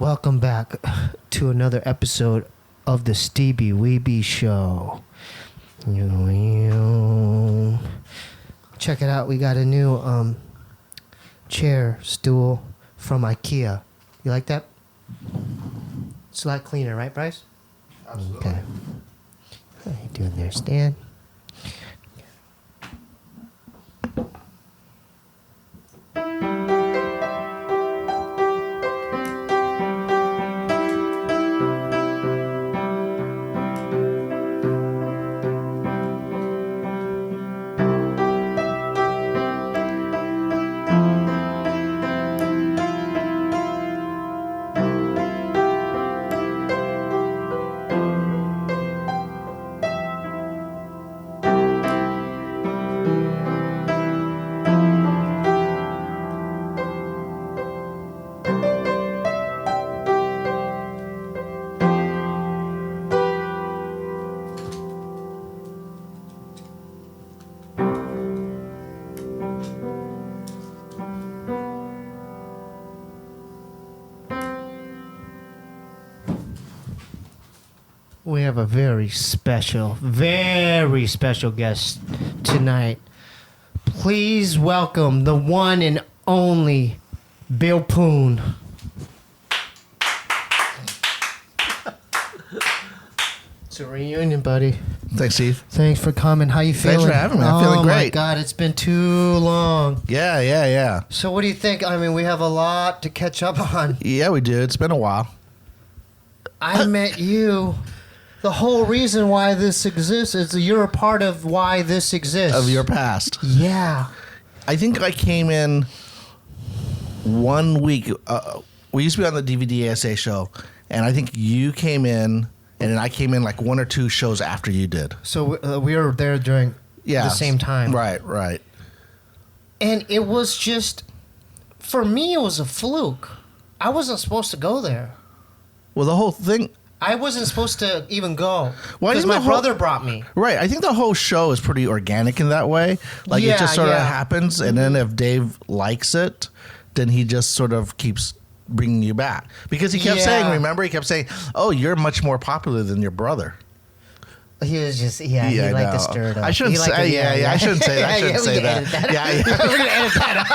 Welcome back to another episode of the Steebee Weebee Show. Check it out. We got a new chair, stool from IKEA. You like that? It's a lot cleaner, right, Bryce? Absolutely. Okay. How you doing there, Stan? We have a very special guest tonight. Please welcome the one and only Bill Poon. It's a reunion, buddy. Thanks, Steve. Thanks for coming. How you feeling? Thanks for having me. I'm feeling great. Oh my God, it's been too long. Yeah. So what do you think? I mean, we have a lot to catch up on. Yeah, we do. It's been a while. I met you. The whole reason why this exists is you're a part of why this exists. Of your past. Yeah. I think I came in 1 week. We used to be on the DVDSA show, and I think you came in, and then I came in like one or two shows after you did. So we were there during the same time. Right. And it was just, for me, it was a fluke. I wasn't supposed to go there. Well, the whole thing... I wasn't supposed to even go Well, because my brother brought me. Right. I think the whole show is pretty organic in that way. Like, it just sort of happens, and then if Dave likes it, then he just sort of keeps bringing you back. Because he kept saying, remember, he kept saying, oh, you're much more popular than your brother. He was just, he liked to stir it up. I shouldn't say, I shouldn't say that. I shouldn't say that. We're going to edit that out.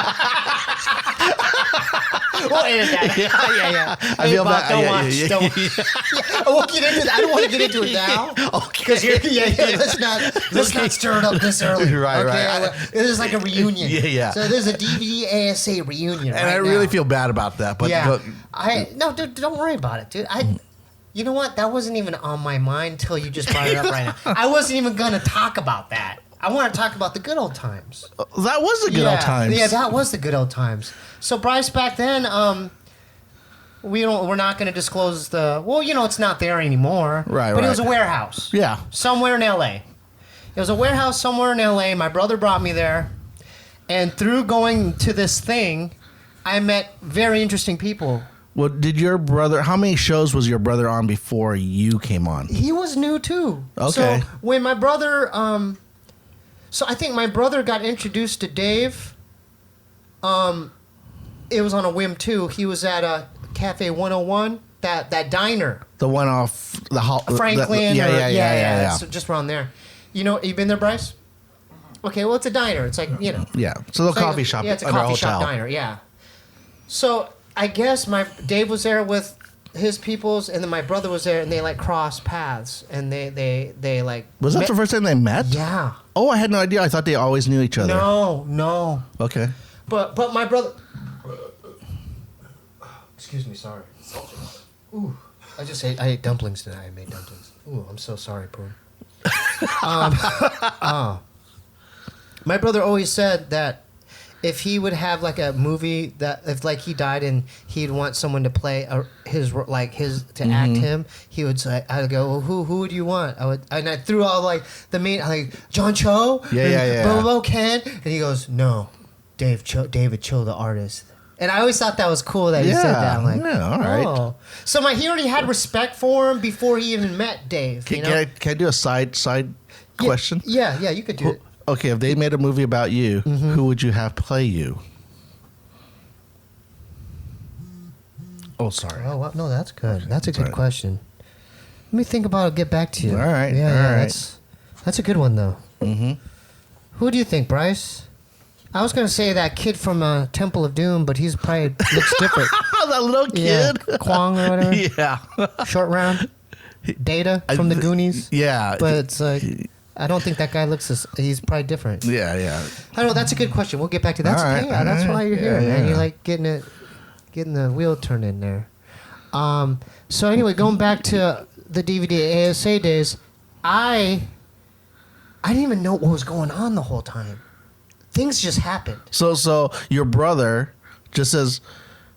We'll edit that. Yeah. I feel bad. Don't watch. I won't get into that. I don't want to get into it now. Okay. Let's not stir it up this early. Right. This is like a reunion. Yeah. So there's a DVDSA reunion. And I really feel bad about that. But no, dude, don't worry about it, dude. You know what? That wasn't even on my mind until you just brought it up right now. I wasn't even going to talk about that. I want to talk about the good old times. That was the good old times. Yeah, that was the good old times. So Bryce, back then, we're not going to disclose the. Well, it's not there anymore. Right. But it was a warehouse. Yeah. Somewhere in L.A. It was a warehouse somewhere in L.A. My brother brought me there, and through going to this thing, I met very interesting people. Well, did your brother? How many shows was your brother on before you came on? He was new too. Okay. So when my brother, so I think my brother got introduced to Dave. It was on a whim too. He was at a Cafe 101, that diner. The one off the Franklin. Yeah. So just around there. You been there, Bryce? Okay, well it's a diner. It's like Yeah. So the coffee shop. Yeah, it's a under coffee hotel. shop diner. Yeah. So I guess Dave was there with his peoples, and then my brother was there, and they like crossed paths, and they like. Was that the first time they met? Yeah. Oh, I had no idea. I thought they always knew each other. No. Okay. But my brother. Excuse me, sorry. Ooh, I ate dumplings today. I made dumplings. Ooh, I'm so sorry, Poon. My brother always said that if he would have like a movie that if like he died and he'd want someone to play act him, he would say, I'd go, well, who would you want? I threw all like the main like John Cho, Bobo Ken, and he goes, no, David Cho, the artist. And I always thought that was cool that he said that. I'm like, all right. Oh. So he already had respect for him before he even met Dave. Can I do a side question? Yeah, you could do it. Okay, if they made a movie about you, who would you have play you? Oh, sorry. Oh, well, no, that's good. That's a good Sorry. question. Let me think about it. Get back to you. All right. Yeah, all yeah. right. That's a good one though. Mm-hmm. Who do you think, Bryce? I was gonna say that kid from Temple of Doom, but he's probably looks different. That little Yeah, kid. Kwang or whatever. Yeah. Short round. Data from the Goonies. Yeah. But it's like I don't think that guy looks as. He's probably different. Yeah, yeah. I don't know. That's a good question. We'll get back to that. All right, Yeah, that's all right. why you're here, Yeah, man. yeah. You're like getting the wheel turned in there. So anyway, going back to the DVDSA days, I didn't even know what was going on the whole time. Things just happened. So your brother just says,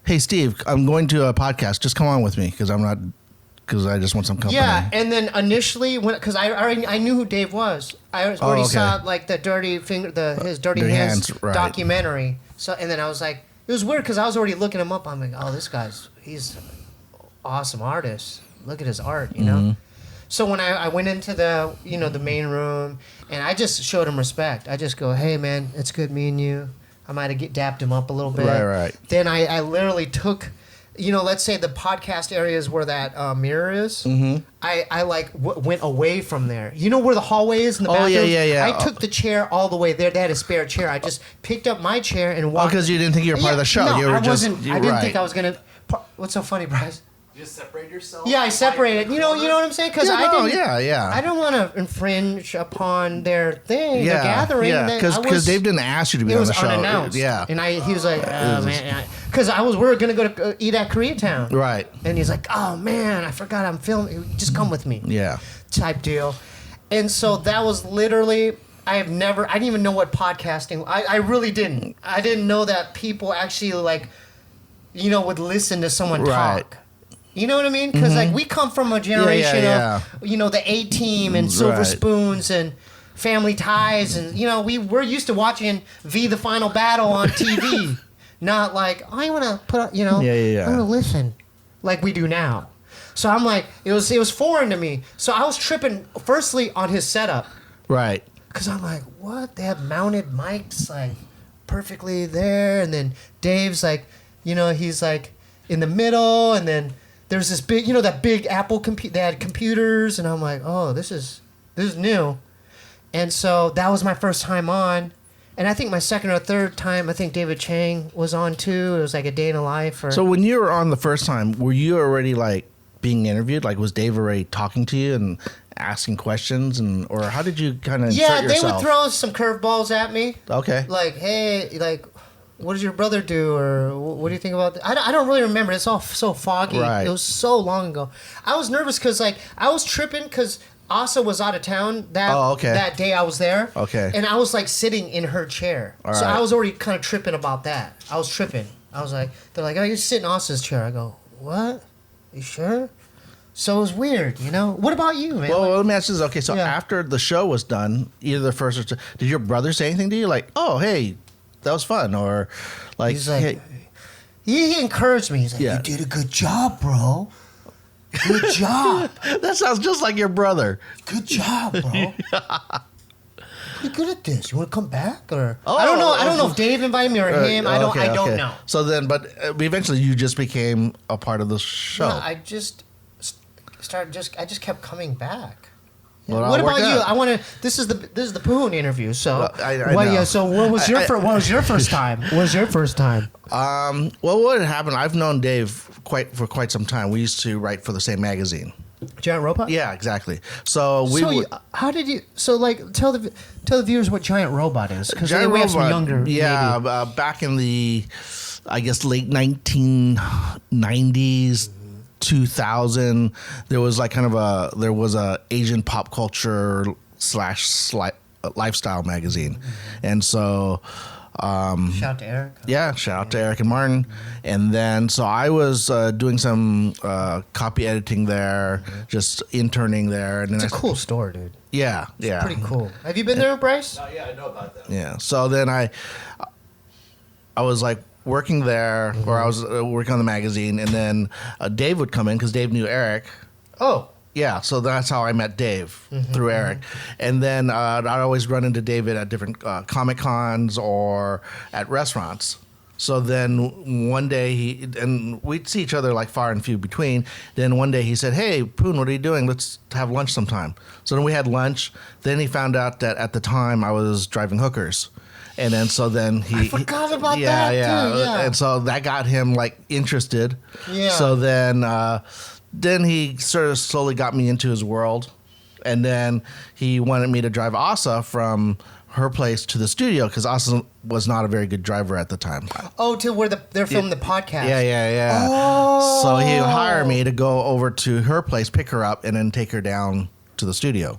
"Hey, Steve, I'm going to a podcast. Just come on with me because I just want some company." Yeah, and then initially, because I knew who Dave was. I already okay. saw like the dirty finger, his dirty Dirty hands, Hands, right. documentary. So and then I was like, it was weird because I was already looking him up. I'm like, oh, this guy's he's an awesome artist. Look at his art, you know. Mm-hmm. So when I went into the the main room and I just showed him respect. I just go, hey man, it's good meeting you. I might have dapped him up a little bit. Right. Then I literally took. Let's say the podcast areas where that mirror is. Mm-hmm. I went away from there. You know where the hallway is in the bathroom? yeah. I took the chair all the way there. They had a spare chair. I just picked up my chair and walked. because you didn't think you were part of the show. No, you were I just, wasn't. I didn't think I was gonna. What's so funny, Bryce? You just separate yourself? Yeah, I separated. You know what I'm saying? Because I didn't. Yeah. I don't want to infringe upon their thing, Yeah, their gathering. yeah. Because Dave didn't ask you to be It on was the show. unannounced. Yeah. And he was like, oh, man. Because we were going to go to eat at Koreatown. Right. And he's like, oh, man, I forgot I'm filming. Just come with me. Yeah. Type deal. And so that was literally, I didn't even know what podcasting, I really didn't. I didn't know that people actually would listen to someone Right. talk. You know what I mean? Because we come from a generation yeah. of, the A-Team and Silver Right. Spoons and Family Ties. And, we're used to watching the Final Battle on TV. Not like, I want to put, I want to listen like we do now. So I'm like, it was foreign to me. So I was tripping, firstly, on his setup. Right. Because I'm like, what? They have mounted mics, perfectly there. And then Dave's he's, in the middle. And then there's this big, that big Apple they had computers. And I'm like, oh, this is new. And so that was my first time on. And I think my second or third time, I think David Chang was on too. It was like a day in a life. So when you were on the first time, were you already being interviewed? Was Dave already talking to you and asking questions, or how did you kind of insert yourself? They would throw some curveballs at me. Okay. Like, hey, what does your brother do, or what do you think about that? I don't really remember. It's all so foggy. Right. It was so long ago. I was nervous because I was tripping because Asa was out of town that day I was there. Okay. And I was sitting in her chair. All so right. I was already kind of tripping about that. I was tripping. I was like, they're like, oh, you're sitting in Asa's chair. I go, what? You sure? So it was weird, What about you, man? Well, let me ask you this. Okay, so Yeah. after the show was done, either the first or did your brother say anything to you? Like, oh, hey, that was fun, or He's like, hey, he encouraged me. He's like, Yeah. you did a good job, bro. Good job. that sounds just like your brother. Good job, bro. You're good at this. You want to come back, or Oh, I don't know. I don't know if Dave invited me or him. I don't know. So then, but eventually, you just became a part of the show. No, I just started. I just kept coming back. Well, What it about worked you? out. I want to. This is the Poon interview. So Well, I what? know. Yeah. So what was your what was your first time? What was your first time? Well, what had happened? I've known Dave for quite some time. We used to write for the same magazine. Giant Robot. Yeah, exactly. So we. How did you? So tell the viewers what Giant Robot is, because Giant we have some Robot, younger. Yeah, maybe. back in the, I guess, late 1990s, 2000, there was there was a Asian pop culture / lifestyle magazine, and so. Shout out to Eric. Yeah, shout out to Eric and Martin. And then, so I was doing some copy editing there, just interning there. And then It's a cool store, dude. Yeah, yeah. Pretty cool. Have you been there, Bryce? Yeah, I know about that. Yeah. So then I was working there, or I was working on the magazine, and then Dave would come in because Dave knew Eric. Oh. Yeah, so that's how I met Dave, through Eric. And then I'd always run into David at different Comic Cons or at restaurants. So then one day and we'd see each other like far and few between. Then one day he said, "Hey, Poon, what are you doing? Let's have lunch sometime." So then we had lunch. Then he found out that at the time I was driving hookers. And then I forgot about that too. Yeah. And so that got him like interested. Yeah. So then he sort of slowly got me into his world. And then he wanted me to drive Asa from her place to the studio because Asa was not a very good driver at the time. Oh, to where they're filming the podcast. Yeah. Oh. So he would hire me to go over to her place, pick her up, and then take her down to the studio.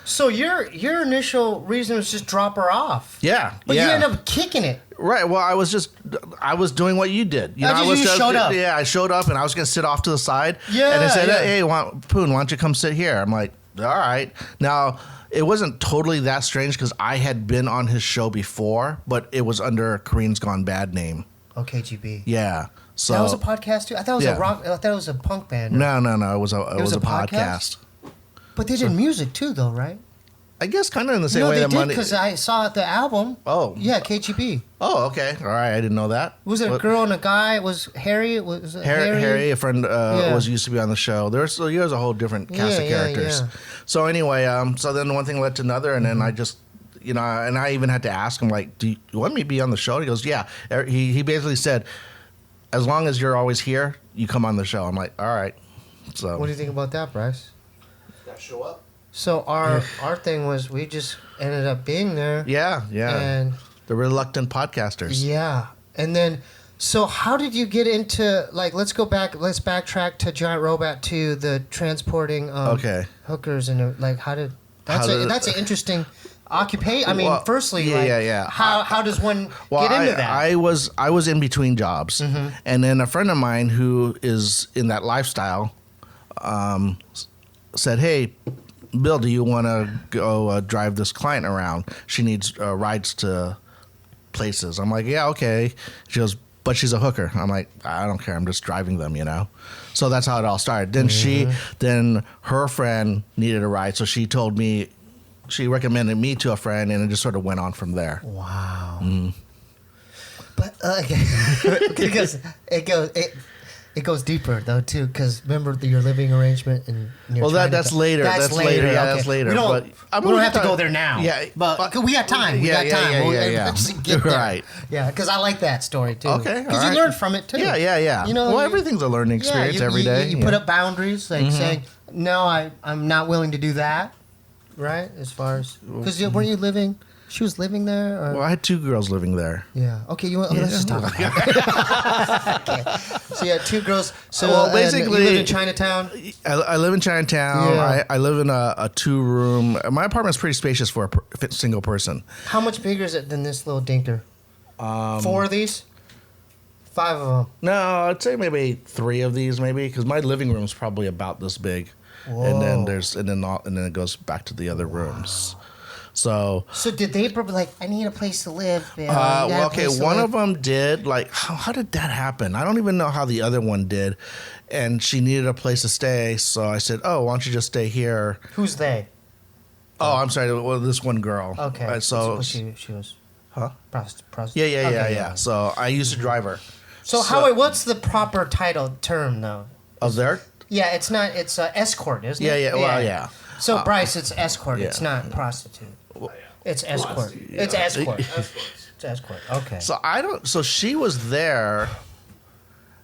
So your initial reason was just drop her off. Yeah. But you ended up kicking it. Right. Well, I was doing what you did. You showed up. Yeah, I showed up and I was going to sit off to the side. Yeah. And they said, "Hey, Poon, why don't you come sit here?" I'm like, "All right." Now, it wasn't totally that strange because I had been on his show before, but it was under Korean's Gone Bad name. OKGB. Yeah. So that was a podcast too. I thought it was a rock. I thought it was a punk band. No. It was a podcast. But they did music too, though, right? I guess kind of in the same way they that did Money. because I saw the album. Oh. Yeah, KGB. Oh, okay. All right. I didn't know that. Was it a girl and a guy? Was Harry? Was it Harry, a friend, was used to be on the show. There's a whole different cast of characters. Yeah. So anyway, so then one thing led to another, and then I just, and I even had to ask him, like, "Do you want me to be on the show?" And he goes, "Yeah." He basically said, "As long as you're always here, you come on the show." I'm like, "All right." So what do you think about that, Bryce? Gotta show up. So our thing was we just ended up being there. Yeah. And the reluctant podcasters. Yeah. And then, so how did you get into, like, let's backtrack to Giant Robot to the transporting hookers and, like, that's an interesting occupation. I mean, firstly, how does one get into that? I was in between jobs. Mm-hmm. And then a friend of mine who is in that lifestyle said, "Hey, Bill, do you want to go drive this client around? She needs rides to places." I'm like, "Yeah, okay." She goes, "But she's a hooker." I'm like, "I don't care. I'm just driving them, So that's how it all started. Then then her friend needed a ride, so she recommended me to a friend, and it just sort of went on from there. Wow. Mm. But because it goes deeper though too, because remember your living arrangement and that's later. That's later. Yeah, okay. That's later. We don't have to go there now. Yeah, but we got time. We got time. Yeah. Get there. Right. Yeah, because I like that story too. Okay, because you learn from it too. Yeah. Everything's a learning experience every day. You put up boundaries, like saying, "No, I'm not willing to do that." Right, as far as because weren't you living? She was living there? Or? Well, I had two girls living there. Yeah. Okay, let's just talk about it. Okay. So you had two girls. So basically, you live in Chinatown? I live in Chinatown. Yeah. I live in a 2-room. My apartment's pretty spacious for a single person. How much bigger is it than this little dinker? 4 of these? 5 of them? No, I'd say maybe 3 of these, maybe, because my living room's probably about this big. Whoa. And then it goes back to the other rooms. So did they like, "I need a place to live"? One of them did. Like, how did that happen? I don't even know how the other one did. And she needed a place to stay, so I said, "Oh, why don't you just stay here?" Who's they? Oh, I'm sorry. Well, this one girl. Okay. So she was. Huh? Prostitute. Yeah. So I used to drive her. So what's the proper title term though? Of there? Yeah, it's not. It's escort, isn't it? Yeah. Well, yeah. So Bryce, it's escort. Yeah. It's not prostitute. It's escort. Yeah. It's escort. It's escort. Okay. So she was there,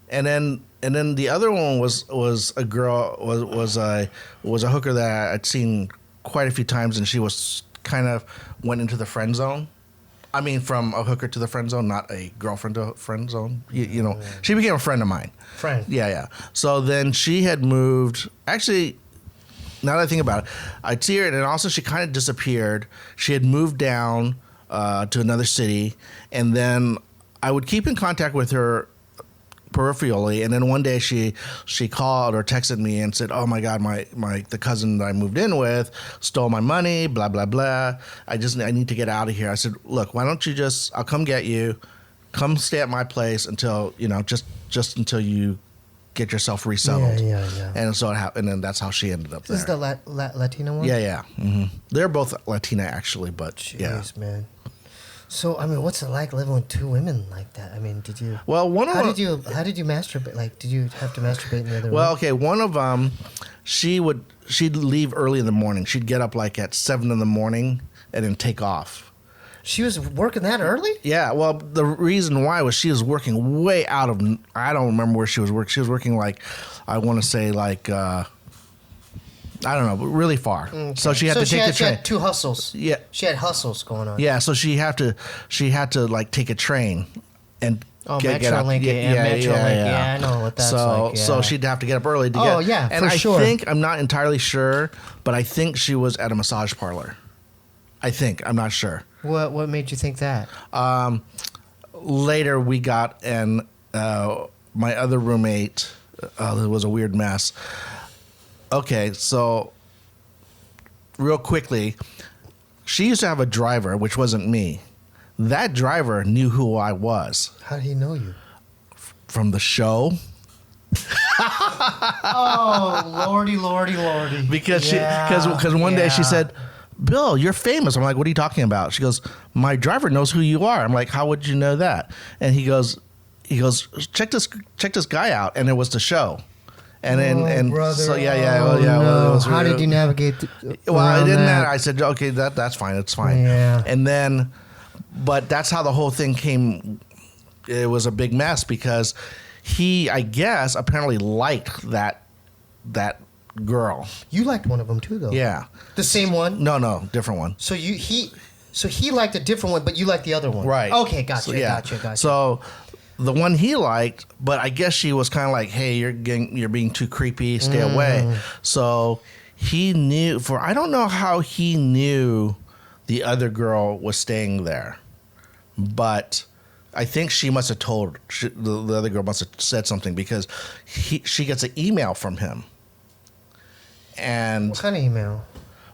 and then the other one was a girl was a hooker that I'd seen quite a few times, and she was kind of went into the friend zone. I mean, from a hooker to the friend zone, not a girlfriend to friend zone. She became a friend of mine. Friend. Yeah. So then she had moved. Actually, now that I think about it, I'd see her, and also she kind of disappeared. She had moved down to another city, and then I would keep in contact with her peripherally, and then one day she called or texted me and said, "Oh my God, the cousin that I moved in with stole my money, blah blah blah. I need to get out of here." I said, "Look, why don't you I'll come get you, come stay at my place until just until you get yourself resettled." Yeah. And so it happened, and that's how she ended up there. This is the Latino one? Yeah. Mm-hmm. They're both Latina actually, but Jeez, man. So I mean, what's it like living with two women like that? I mean, did you? Well, How did you masturbate? Like, did you have to masturbate in the other room? Well, okay, one of them, she'd leave early in the morning. She'd get up like at 7 in the morning and then take off. She was working that early? Yeah, well, the reason why was she was working way out of, I don't remember where she was working. She was working like, I want to say like, I don't know, but really far. Okay. So she had to take the train. She had two hustles. Yeah. She had hustles going on. Yeah, so she had to like take a train and get out. Metrolink, Metrolink. Yeah, I know what that's like. Yeah. So she'd have to get up early to get. Oh, yeah, and for sure. I think, I'm not entirely sure, but I think she was at a massage parlor. I think, I'm not sure. What made you think that? Later we got my other roommate. It was a weird mess. Okay, so real quickly, she used to have a driver, which wasn't me. That driver knew who I was How did he know you? from the show. Oh, lordy. Because one day she said, "Bill, you're famous." I'm like, "What are you talking about?" She goes, "My driver knows who you are." I'm like, "How would you know that?" And he goes, check this guy out, and it was the show. And then brother. so yeah. Oh, Well, yeah. no. Well, it was How really- did you navigate? Well, it didn't that? matter. I said, "Okay, that's fine. It's fine." Yeah. And then, but that's how the whole thing came. It was a big mess because he, I guess, apparently liked that girl. You liked one of them too, though. Yeah. The same one. No, different one. So he liked a different one, but you liked the other one. Right. Okay, gotcha. So, yeah. Gotcha. So the one he liked, but I guess she was kind of like, "Hey, you're being too creepy. Stay away." So he knew. I don't know how he knew the other girl was staying there, but I think she must have told the other girl must have said something because she gets an email from him. And What kind of email?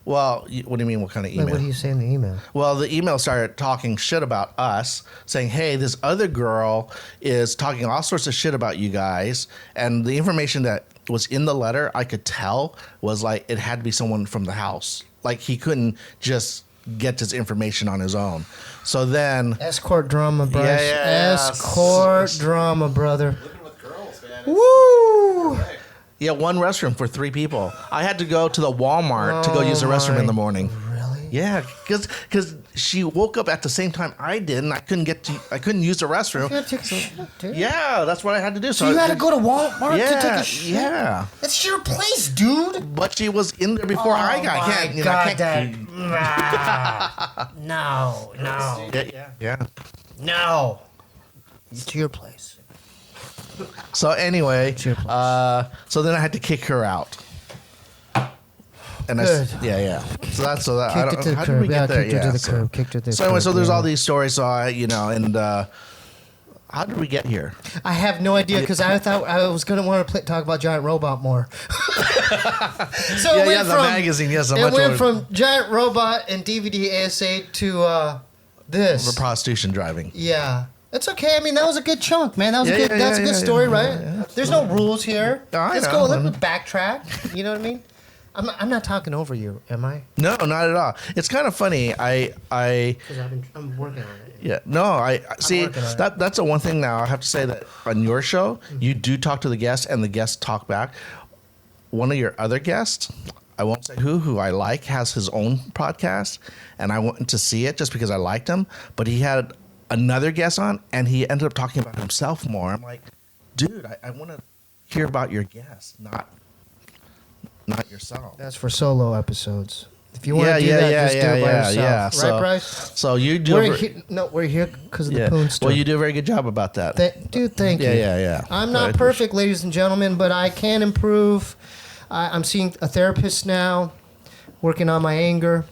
well, what do you mean? What kind of email? Like, what do you say in the email? Well, the email started talking shit about us, saying, "Hey, this other girl is talking all sorts of shit about you guys." And the information that was in the letter, I could tell, was like it had to be someone from the house. Like he couldn't just get this information on his own. So then, Escort drama, brother. Yeah. Escort drama, brother. Living with girls, man. Woo! yeah, one restroom for 3 people. I had to go to the Walmart to go use the restroom in the morning. Really? Yeah, because she woke up at the same time I did, and I couldn't use the restroom. You gotta take a shit, dude. Yeah, that's what I had to do. So you had to go to Walmart to take Yeah, a shit? yeah. That's your place, dude. But she was in there before I got. Oh, I can't. my You know, I God, can't. No. Yeah. No. It's your place. So anyway, It's your place. so then I had to kick her out. And Good. yeah. So that's so that. I Kicked don't, it to the how curb. did we get Yeah, there? kicked it to the so, curb. Kicked it to the so anyway, curb, so there's yeah. all these stories. So and how did we get here? I have no idea because I thought I was going to want to talk about Giant Robot more. So it went the magazine. Yes, I'm It much went more- from Giant Robot and DVDSA to this. for prostitution driving. Yeah. That's okay. I mean, that was a good chunk, man. That was a good. That's a good story, right? There's no rules here. Oh, I Let's know. go. Let's backtrack. You know what I mean? I'm not talking over you, am I? No, not at all. It's kind of funny. Because I'm working on it. Yeah, no, I see working on it. that's the one thing now. I have to say that on your show, you do talk to the guests and the guests talk back. One of your other guests, I won't say who I like, has his own podcast, and I went to see it just because I liked him. But he had another guest on, and he ended up talking about himself more. I'm like, dude, I want to hear about your guests, not yourself. That's for solo episodes. If you want to do that, just do it by yourself. Right, Bryce? So you do. We're here because of the Poon story. Well, you do a very good job about that. Dude, thank you. Yeah. I'm not perfect, ladies and gentlemen, but I can improve. I'm seeing a therapist now, working on my anger.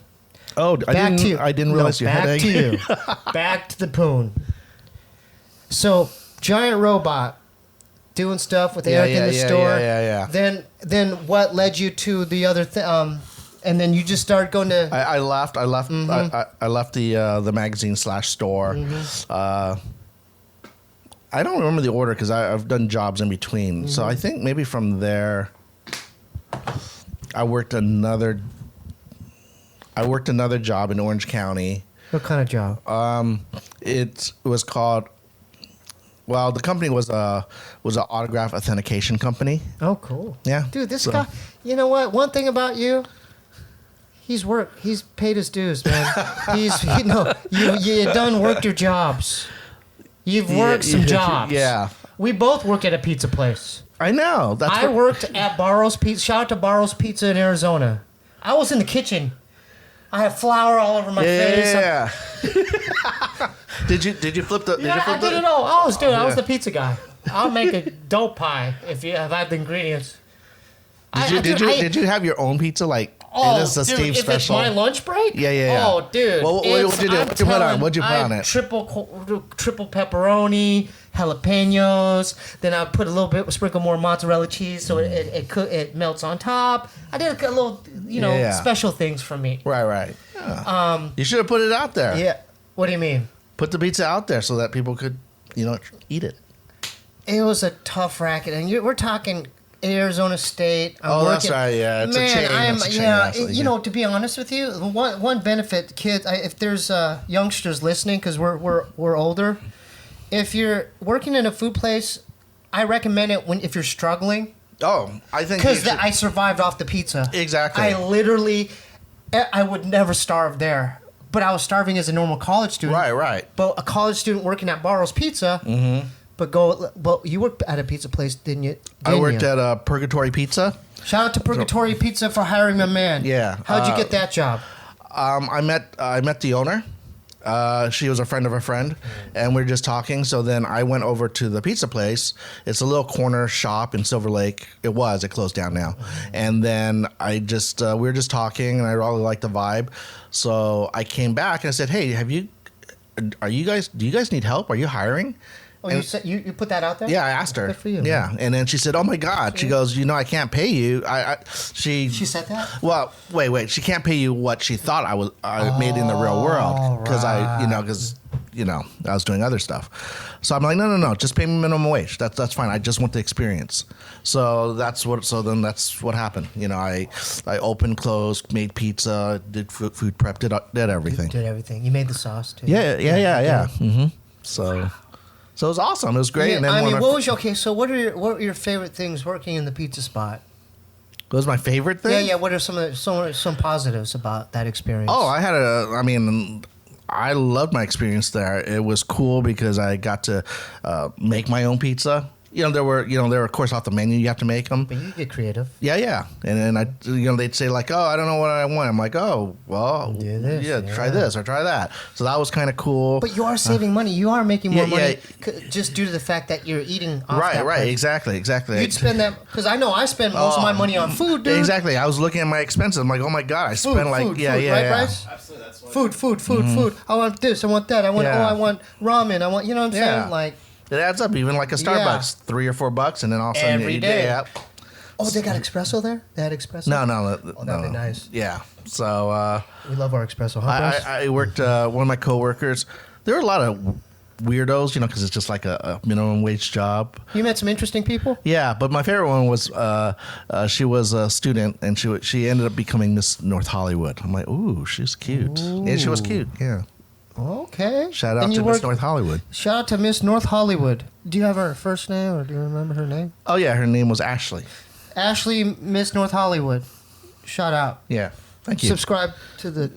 Oh, Back to you. I didn't realize you had Back to you. Back to the Poon. So, Giant Robot doing stuff with Eric in the store. Yeah. Then what led you to the other thing? And then you just started going to. I left. I left the magazine /store. I don't remember the order because I've done jobs in between. So I think maybe from there, I worked another job in Orange County, What kind of job? It was called. Well, the company was an autograph authentication company. Oh, cool. Yeah. Dude, this guy. You know what? One thing about you. He's paid his dues, man. You done worked your jobs. You've worked some jobs. Yeah. We both work at a pizza place. I know. I worked at Barro's Pizza. Shout out to Barro's Pizza in Arizona. I was in the kitchen. I had flour all over my face. Yeah. Did you flip the? I did it all. I was the pizza guy. I'll make a dough pie if I have the ingredients. Did you have your own pizza like? Oh, it is a dude, Steve if special. it's my lunch break? Yeah. Oh, dude. What'd you do? What'd you put on? What'd you put on it? Triple pepperoni, jalapenos. Then I put a little bit, sprinkle more mozzarella cheese so it melts on top. I did a little, special things for me. Right. Yeah. You should have put it out there. Yeah. What do you mean? Put the pizza out there so that people could, eat it. It was a tough racket, and we're talking Arizona State. That's right. Yeah, it's a chain. To be honest with you, one benefit, kids, if there's youngsters listening, because we're older, if you're working in a food place, I recommend it if you're struggling. Oh, I think because I survived off the pizza. Exactly. I would never starve there, but I was starving as a normal college student. Right. But a college student working at Barro's Pizza. Mm-hmm. But you worked at a pizza place, didn't you? I worked at Purgatory Pizza. Shout out to Purgatory Pizza for hiring my man. Yeah. How'd you get that job? I met the owner. She was a friend of a friend, and we were just talking. So then I went over to the pizza place. It's a little corner shop in Silver Lake. It closed down now. And then we were just talking, and I really liked the vibe. So I came back and I said, "Hey, do you guys need help? Are you hiring?" Oh, you said you put that out there? Yeah, I asked her. Good for you. Yeah, and then she said, "Oh my God!" She goes, "I can't pay you." She said that. Well, wait. She can't pay you what she thought I made in the real world because I was doing other stuff. So I'm like, no, just pay me minimum wage. That's fine. I just want the experience. So that's what happened. I opened, closed, made pizza, did food prep, did everything. Did everything. You made the sauce too. Yeah. Mm-hmm. So it was awesome. It was great. Yeah, and then So what are your favorite things working in the pizza spot? What was my favorite thing? Yeah. What are some positives about that experience? Oh, I loved my experience there. It was cool because I got to make my own pizza. There were of course off the menu. You have to make them. But you get creative. Yeah. And then they'd say like, "Oh, I don't know what I want." I'm like, "Oh, well, try this or try that." So that was kind of cool. But you are saving money. You are making more money just due to the fact that you're eating off that Right. place. Exactly. You'd spend that because I know I spend most of my money on food, dude. Exactly. I was looking at my expenses. I'm like, "Oh my God, I spent like food, right, Bryce? Absolutely, that's what Food. I want this. I want that. I want ramen. I want. You know what I'm saying? Like. It adds up, even like a Starbucks, $3 or $4, and then all of a sudden every day. Oh, they got espresso there? They had espresso? No. Oh, that'd be nice. Yeah. So we love our espresso. Huh, I worked one of my coworkers. There were a lot of weirdos, because it's just like a minimum wage job. You met some interesting people? Yeah, but my favorite one was she was a student, and she ended up becoming Miss North Hollywood. I'm like, ooh, she's cute. Ooh. Yeah, she was cute. Yeah. Okay. Shout out to Miss North Hollywood. Shout out to Miss North Hollywood. Do you have her first name, or do you remember her name? Oh, yeah. Her name was Ashley. Ashley, Miss North Hollywood. Shout out. Yeah. Thank you. Subscribe to the...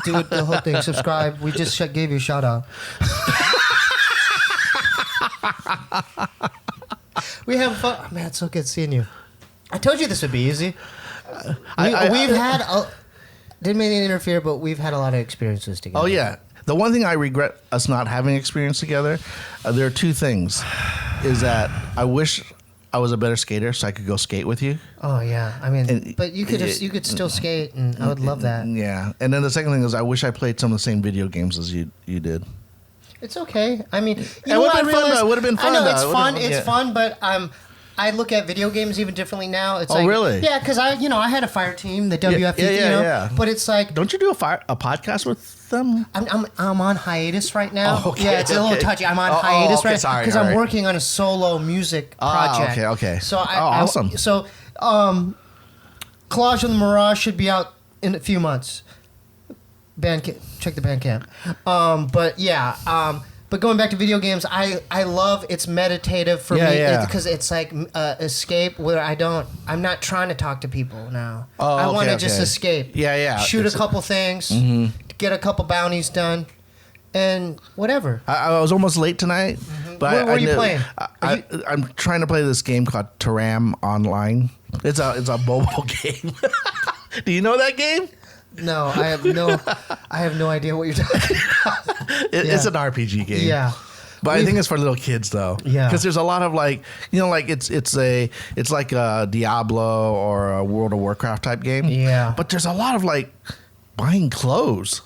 do the whole thing. Subscribe. We just gave you a shout out. We have fun. Oh, man, it's so good seeing you. I told you this would be easy. We've had... Didn't mean to interfere, but we've had a lot of experiences together. Oh, yeah. The one thing I regret us not having experience together, there are two things. Is that I wish I was a better skater so I could go skate with you. Oh, yeah. But you could still skate, and I would love that. Yeah. And then the second thing is I wish I played some of the same video games as you did. It's okay. It would have been fun, though. It would have been fun, I know, though. It's fun, but I look at video games even differently now. It's really? Yeah, because I had a fire team, the WFT, yeah. But it's like, don't you do a podcast with them? I'm on hiatus right now. Oh, okay, yeah, it's a little touchy. I'm on hiatus right now because I'm working on a solo music project. Okay. So awesome. Collage of the Mirage should be out in a few months. check the Bandcamp. But yeah. But going back to video games, I love it's meditative for me because it's like escape where I'm not trying to talk to people now. Oh, I want to just escape. Yeah. Shoot a couple things, get a couple bounties done, and whatever. I was almost late tonight, but What are you playing? I'm trying to play this game called Taram Online. It's a mobile game. Do you know that game? No, I have no idea what you're talking about. It's an RPG game. Yeah. But I think it's for little kids though. Yeah. Because there's a lot of like, like it's like a Diablo or a World of Warcraft type game. Yeah. But there's a lot of like buying clothes.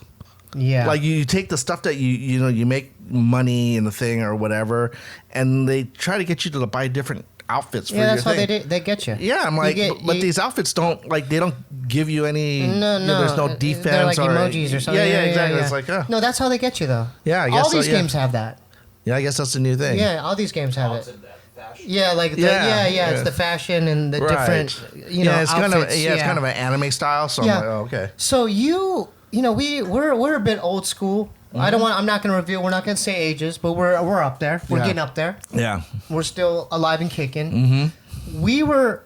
Yeah. Like you take the stuff that you make money in the thing or whatever, and they try to get you to buy different outfits for your that's thing. how they get you. Yeah, I'm like, but these outfits don't they don't give you any. No. There's no defense. They're like or emojis or something. Yeah, exactly. Yeah. It's like, no, that's how they get you though. Yeah, I guess all these so, yeah. games have that. Yeah, I guess that's the new thing. Yeah, all these games have It's it. in that fashion. Yeah, like it's the fashion and the different it's outfits. it's kind of an anime style. So I'm like, oh, okay. So we're a bit old school. I'm not going to reveal. We're not going to say ages, but we're up there. We're getting up there. Yeah. We're still alive and kicking. We were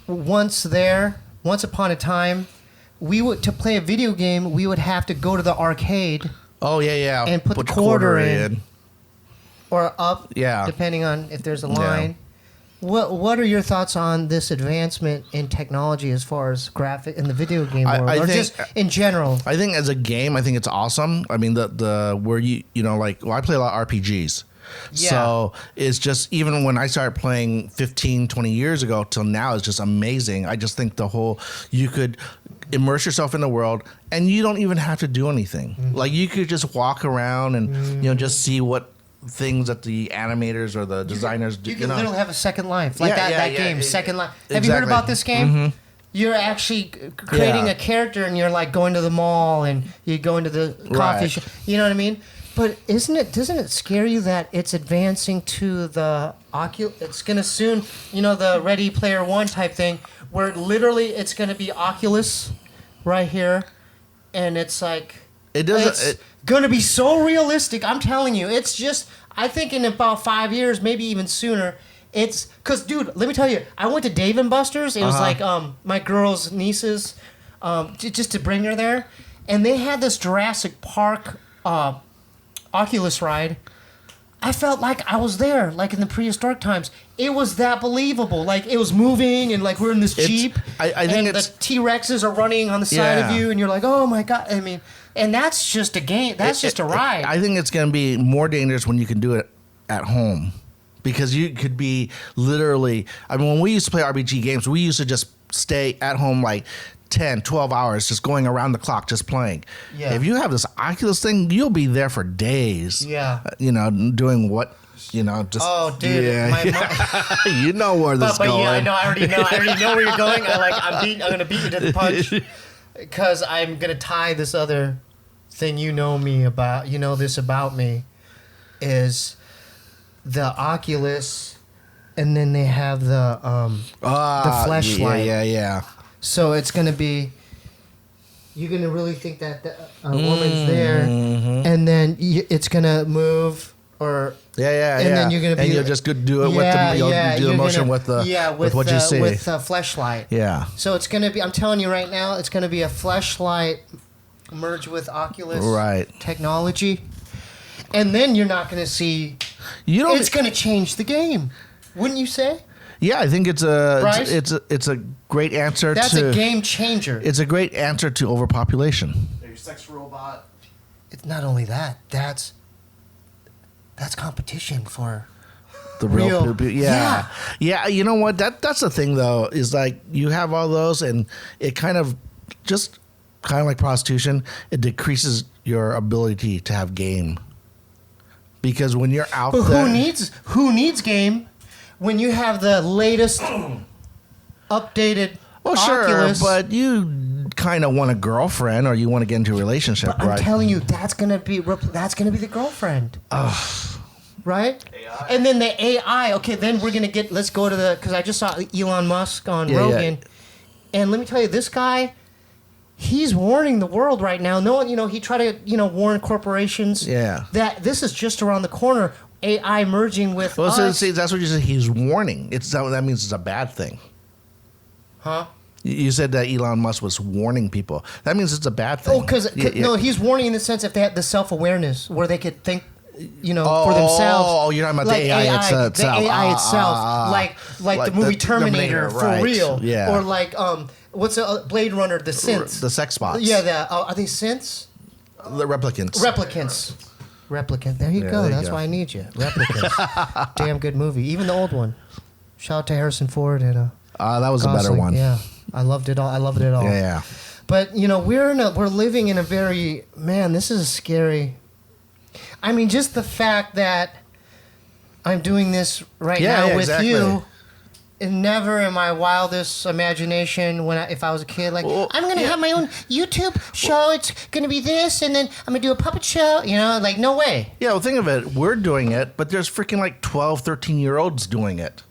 once upon a time. To play a video game, we would have to go to the arcade. Oh yeah. And put the quarter in. Or up. Yeah. Depending on if there's a line. What are your thoughts on this advancement in technology as far as graphic in the video game world, or just in general? I think as a game, I think it's awesome. I mean, the where I play a lot of RPGs. Yeah. So it's just, even when I started playing 15, 20 years ago till now, it's just amazing. I just think you could immerse yourself in the world and you don't even have to do anything. Like you could just walk around and, just see what things that the animators or the designers do. You can literally have a second life. Like that game, Second Life. Have Exactly. you heard about this game? You're actually creating a character and you're like going to the mall and you go into the coffee shop. You know what I mean? But doesn't it scare you that it's advancing to the Oculus? It's going to soon, the Ready Player One type thing, where literally it's going to be Oculus right here, and it's like it's going to be so realistic. I'm telling you, it's just. I think in about 5 years, maybe even sooner. It's because, dude, let me tell you, I went to Dave and Buster's. It was like my girl's niece's, just to bring her there, and they had this Jurassic Park. Oculus ride. I felt like I was there, like in the prehistoric times. It was that believable. Like it was moving, and like we're in this Jeep. I think and the T-Rexes are running on the side of you, and you're like, oh my god. I mean, and that's just a game. That's just a ride. I think it's going to be more dangerous when you can do it at home, because you could be literally. I mean, when we used to play RPG games, we used to just stay at home like 10, 12 hours just going around the clock just playing. Yeah. If you have this Oculus thing, you'll be there for days. Yeah. Doing what, just... Oh, dude. Yeah. You know where this is going. Yeah, I know. I already know where you're going. I'm going to beat you to the punch because I'm going to tie this other thing this about me is the Oculus, and then they have the fleshlight. Yeah. So it's going to be, you're going to really think that the woman's there, and then it's going to move, or... And then you're going to be... And you'll just do it with the motion with what you see. With a fleshlight. Yeah. So it's going to be, I'm telling you right now, it's going to be a fleshlight merged with Oculus technology. And then you're not going to see... It's going to change the game. Wouldn't you say? Yeah, I think it's a great answer. That's a game changer. It's a great answer to overpopulation. Your sex robot. It's not only that. That's competition for the real people. Yeah. You know what? That's the thing though. Is like you have all those, and it kind of like prostitution. It decreases your ability to have game, because when you're out there, who needs game? When you have the latest updated Oculus. Sure, but you kind of want a girlfriend, or you want to get into a relationship, but right? I'm telling you, that's gonna be the girlfriend. Right? AI. And then the AI. Okay, then let's go to because I just saw Elon Musk on Rogan, and let me tell you, this guy, he's warning the world right now. No one, he tried to, warn corporations. Yeah. That this is just around the corner. AI merging with us. See, that's what you said. He's warning. That means it's a bad thing. Huh? You said that Elon Musk was warning people. That means it's a bad thing. Oh, because no, he's warning in the sense if they had the self-awareness where they could think, for themselves. Oh, you're talking about the AI itself. The AI itself, like the movie Terminator for right. real. Yeah. Or like what's a Blade Runner? The synths. The sex bots. Yeah. Are they synths? The replicants. Replicant. There you go. There you That's go. why I need you. Replicants. Damn good movie. Even the old one. Shout out to Harrison Ford and that was a better Gosling. one. Yeah, I loved it all. Yeah. But we're living in a very this is scary. I mean, just the fact that I'm doing this right now with exactly. you. And never in my wildest imagination, if I was a kid, I'm gonna have my own YouTube show. It's gonna be this, and then I'm gonna do a puppet show. No way. Yeah, well, think of it. We're doing it, but there's freaking 12, 13-year-olds doing it.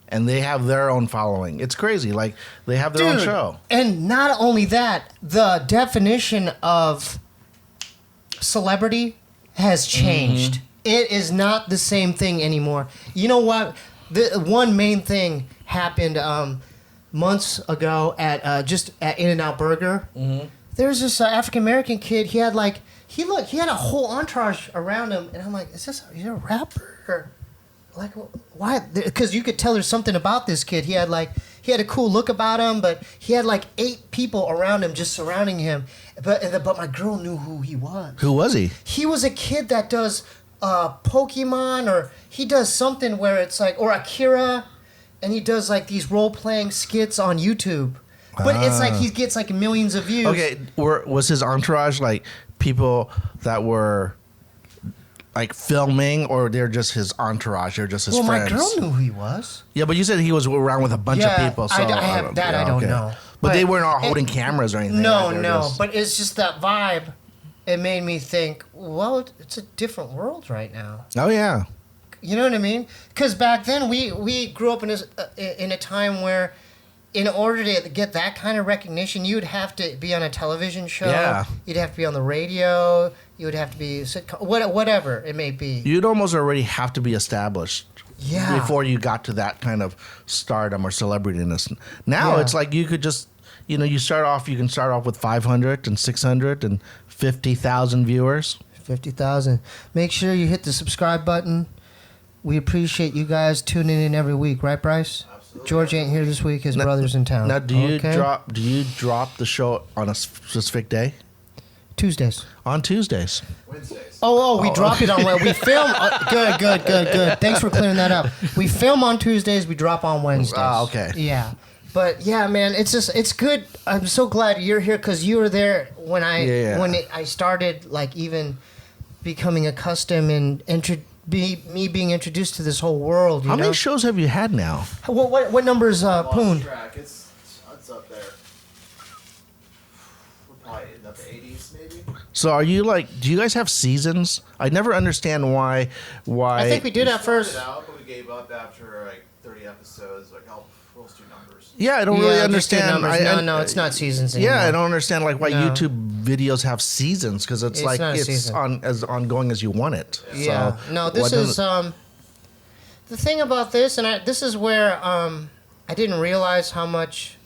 And they have their own following. It's crazy. They have their own show. And not only that, the definition of celebrity has changed. Mm-hmm. It is not the same thing anymore. You know what? The one main thing happened months ago at In-N-Out Burger. Mm-hmm. There's this African American kid. He had he had a whole entourage around him, and I'm like, is he a rapper? Why? Because you could tell there's something about this kid. He had a cool look about him, but he had 8 people around him just surrounding him. But my girl knew who he was. Who was he? He was a kid that does Pokemon, or he does something where it's or Akira, and he does these role-playing skits on YouTube. But it's he gets millions of views. Okay, was his entourage people that were filming, or they're just his entourage? They're just his friends? Well, my girl knew who he was. Yeah, but you said he was around with a bunch of people. So I don't know. But they weren't all holding cameras or anything. No. But it's just that vibe. It made me think, well, it's a different world right now. Oh, yeah. You know what I mean? Because back then, we grew up in a time where in order to get that kind of recognition, you would have to be on a television show. Yeah. You'd have to be on the radio. You would have to be whatever it may be. You'd almost already have to be established. Yeah. Before you got to that kind of stardom or celebrityness. Now it's you could just, you can start off with 500 and 600 and 50,000 viewers. 50,000. Make sure you hit the subscribe button. We appreciate you guys tuning in every week, right, Bryce? Absolutely. George ain't here this week. His brother's in town. Now, do you drop the show on a specific day? Tuesdays. On Tuesdays. Wednesdays. We drop it on we film. Good. Thanks for clearing that up. We film on Tuesdays. We drop on Wednesdays. Okay. Yeah. But yeah, man, it's good. I'm so glad you're here because you were there when I started even becoming accustomed and being introduced to this whole world. How many shows have you had now? What number is Poon? Track. It's up there. We're probably in the 80s, maybe. So are you do you guys have seasons? I never understand why. I think we did at first. Started out, but we gave up after 30 episodes. We'll do numbers. Yeah, I don't really just do understand. numbers. No, it's not seasons anymore. Yeah, I don't understand why No. YouTube videos have seasons because it's not a it's season. as ongoing as you want it. Yeah. So No, this is the thing about this, and this is where I didn't realize how much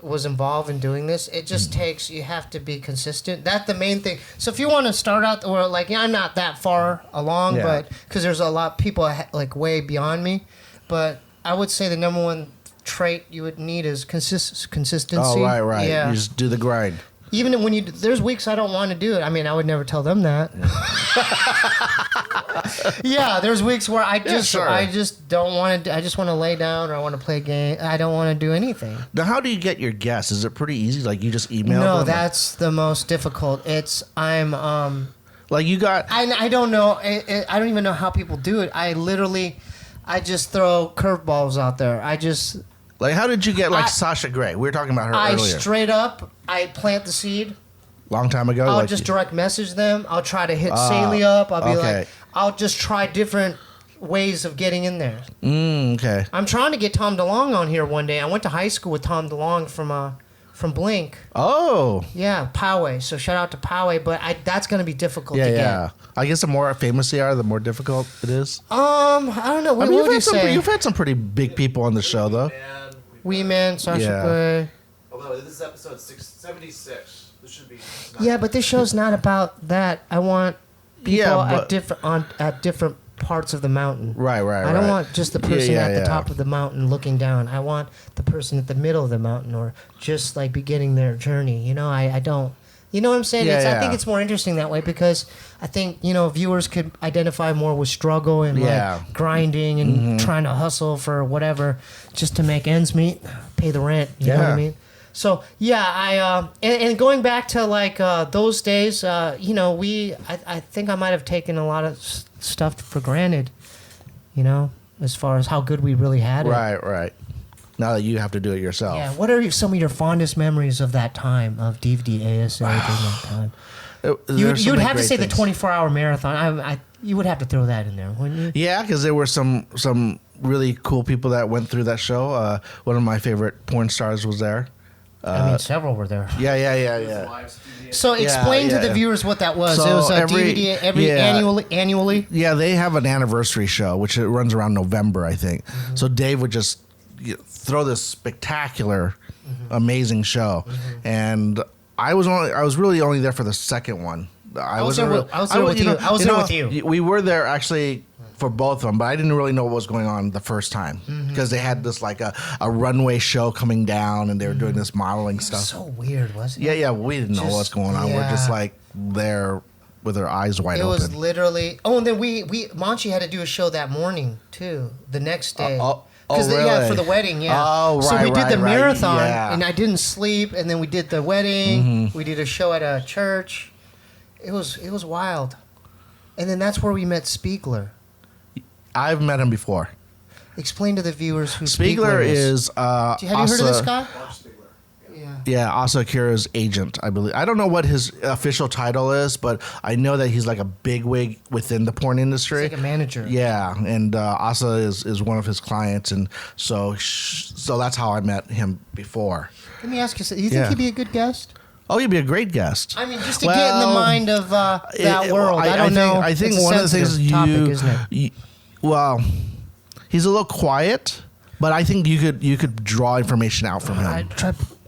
was involved in doing this. It just takes, you have to be consistent. That's the main thing. So if you want to start out, or I'm not that far along, but because there's a lot of people way beyond me, but I would say the number one trait you would need is consistency. Oh, right. Yeah. You just do the grind. Even when there's weeks I don't want to do it. I mean, I would never tell them that. Yeah, there's weeks where I just don't want to. I just want to lay down, or I want to play a game. I don't want to do anything. Now, how do you get your guests? Is it pretty easy? You just email them? No, that's the most difficult. you got. I don't know. I don't even know how people do it. I just throw curveballs out there. How did you get Sasha Grey? We were talking about her earlier. I plant the seed. Long time ago? I'll just direct message them. I'll try to hit Saley up. I'll be I'll just try different ways of getting in there. Okay. I'm trying to get Tom DeLonge on here one day. I went to high school with Tom DeLonge from Blink. Oh. Yeah, Poway. So shout out to Poway, but that's going to be difficult to get. I guess the more famous they are, the more difficult it is. I don't know. What would you say? You've had some pretty big people on the show, though. Wee Man, Sasha Grey. Although this is episode 76. This should be... Yeah, but this show's not about that. I want people at different parts of the mountain. Right. I don't want just the person at the top of the mountain looking down. I want the person at the middle of the mountain or just like beginning their journey. You know, I don't. You know what I'm saying? I think it's more interesting that way because I think, you know, viewers could identify more with struggle and like grinding and trying to hustle for whatever just to make ends meet, pay the rent. You know what I mean? So yeah, and going back to like those days, you know, I think I might have taken a lot of stuff for granted, you know, as far as how good we really had it. Right. Now that you have to do it yourself. Yeah. What are some of your fondest memories of that time of DVDSA during that time? You'd have to say the 24-hour marathon. You would have to throw that in there, wouldn't you? Yeah, because there were some really cool people that went through that show. One of my favorite porn stars was there. I mean, several were there. Yeah. So explain to the viewers what that was. So it was a DVD annually? Yeah, they have an anniversary show, which it runs around November, I think. Mm-hmm. So Dave would just throw this spectacular, amazing show. Mm-hmm. And I was really only there for the second one. I was there with you. We were there actually for both of them, but I didn't really know what was going on the first time because they had this like a runway show coming down and they were doing this modeling stuff. So weird, wasn't it? Yeah, we didn't know what's going on. We're just like there with our eyes wide open. It was literally. Oh, and then we Monchi had to do a show that morning too. The next day. Really? For the wedding, yeah. Oh, right. So we did the marathon, yeah. and I didn't sleep, and then we did the wedding. Mm-hmm. We did a show at a church. It was wild, and then that's where we met Spindler. I've met him before. Explain to the viewers who Spindler is. Have you heard of this guy? Yeah, Asa Akira's agent, I believe. I don't know what his official title is, but I know that he's like a bigwig within the porn industry. He's like a manager. Yeah, and Asa is one of his clients, and so that's how I met him before. Let me ask you something. Do you think he'd be a good guest? Oh, you'd be a great guest. I mean, just to get in the mind of that world. I don't know. I think one of the things he's a little quiet, but I think you could draw information out from him.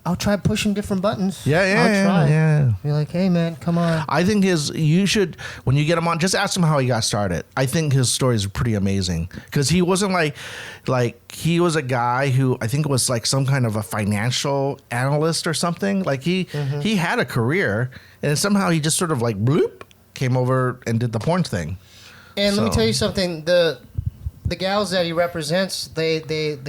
I'll try pushing different buttons. I'll try. Be like, hey man, come on. I think you should, when you get him on, just ask him how he got started. I think his story is pretty amazing because he wasn't like he was a guy who I think was like some kind of a financial analyst or something. Like he had a career and somehow he just sort of like bloop came over and did the porn thing. And let me tell you something. The gals that he represents, they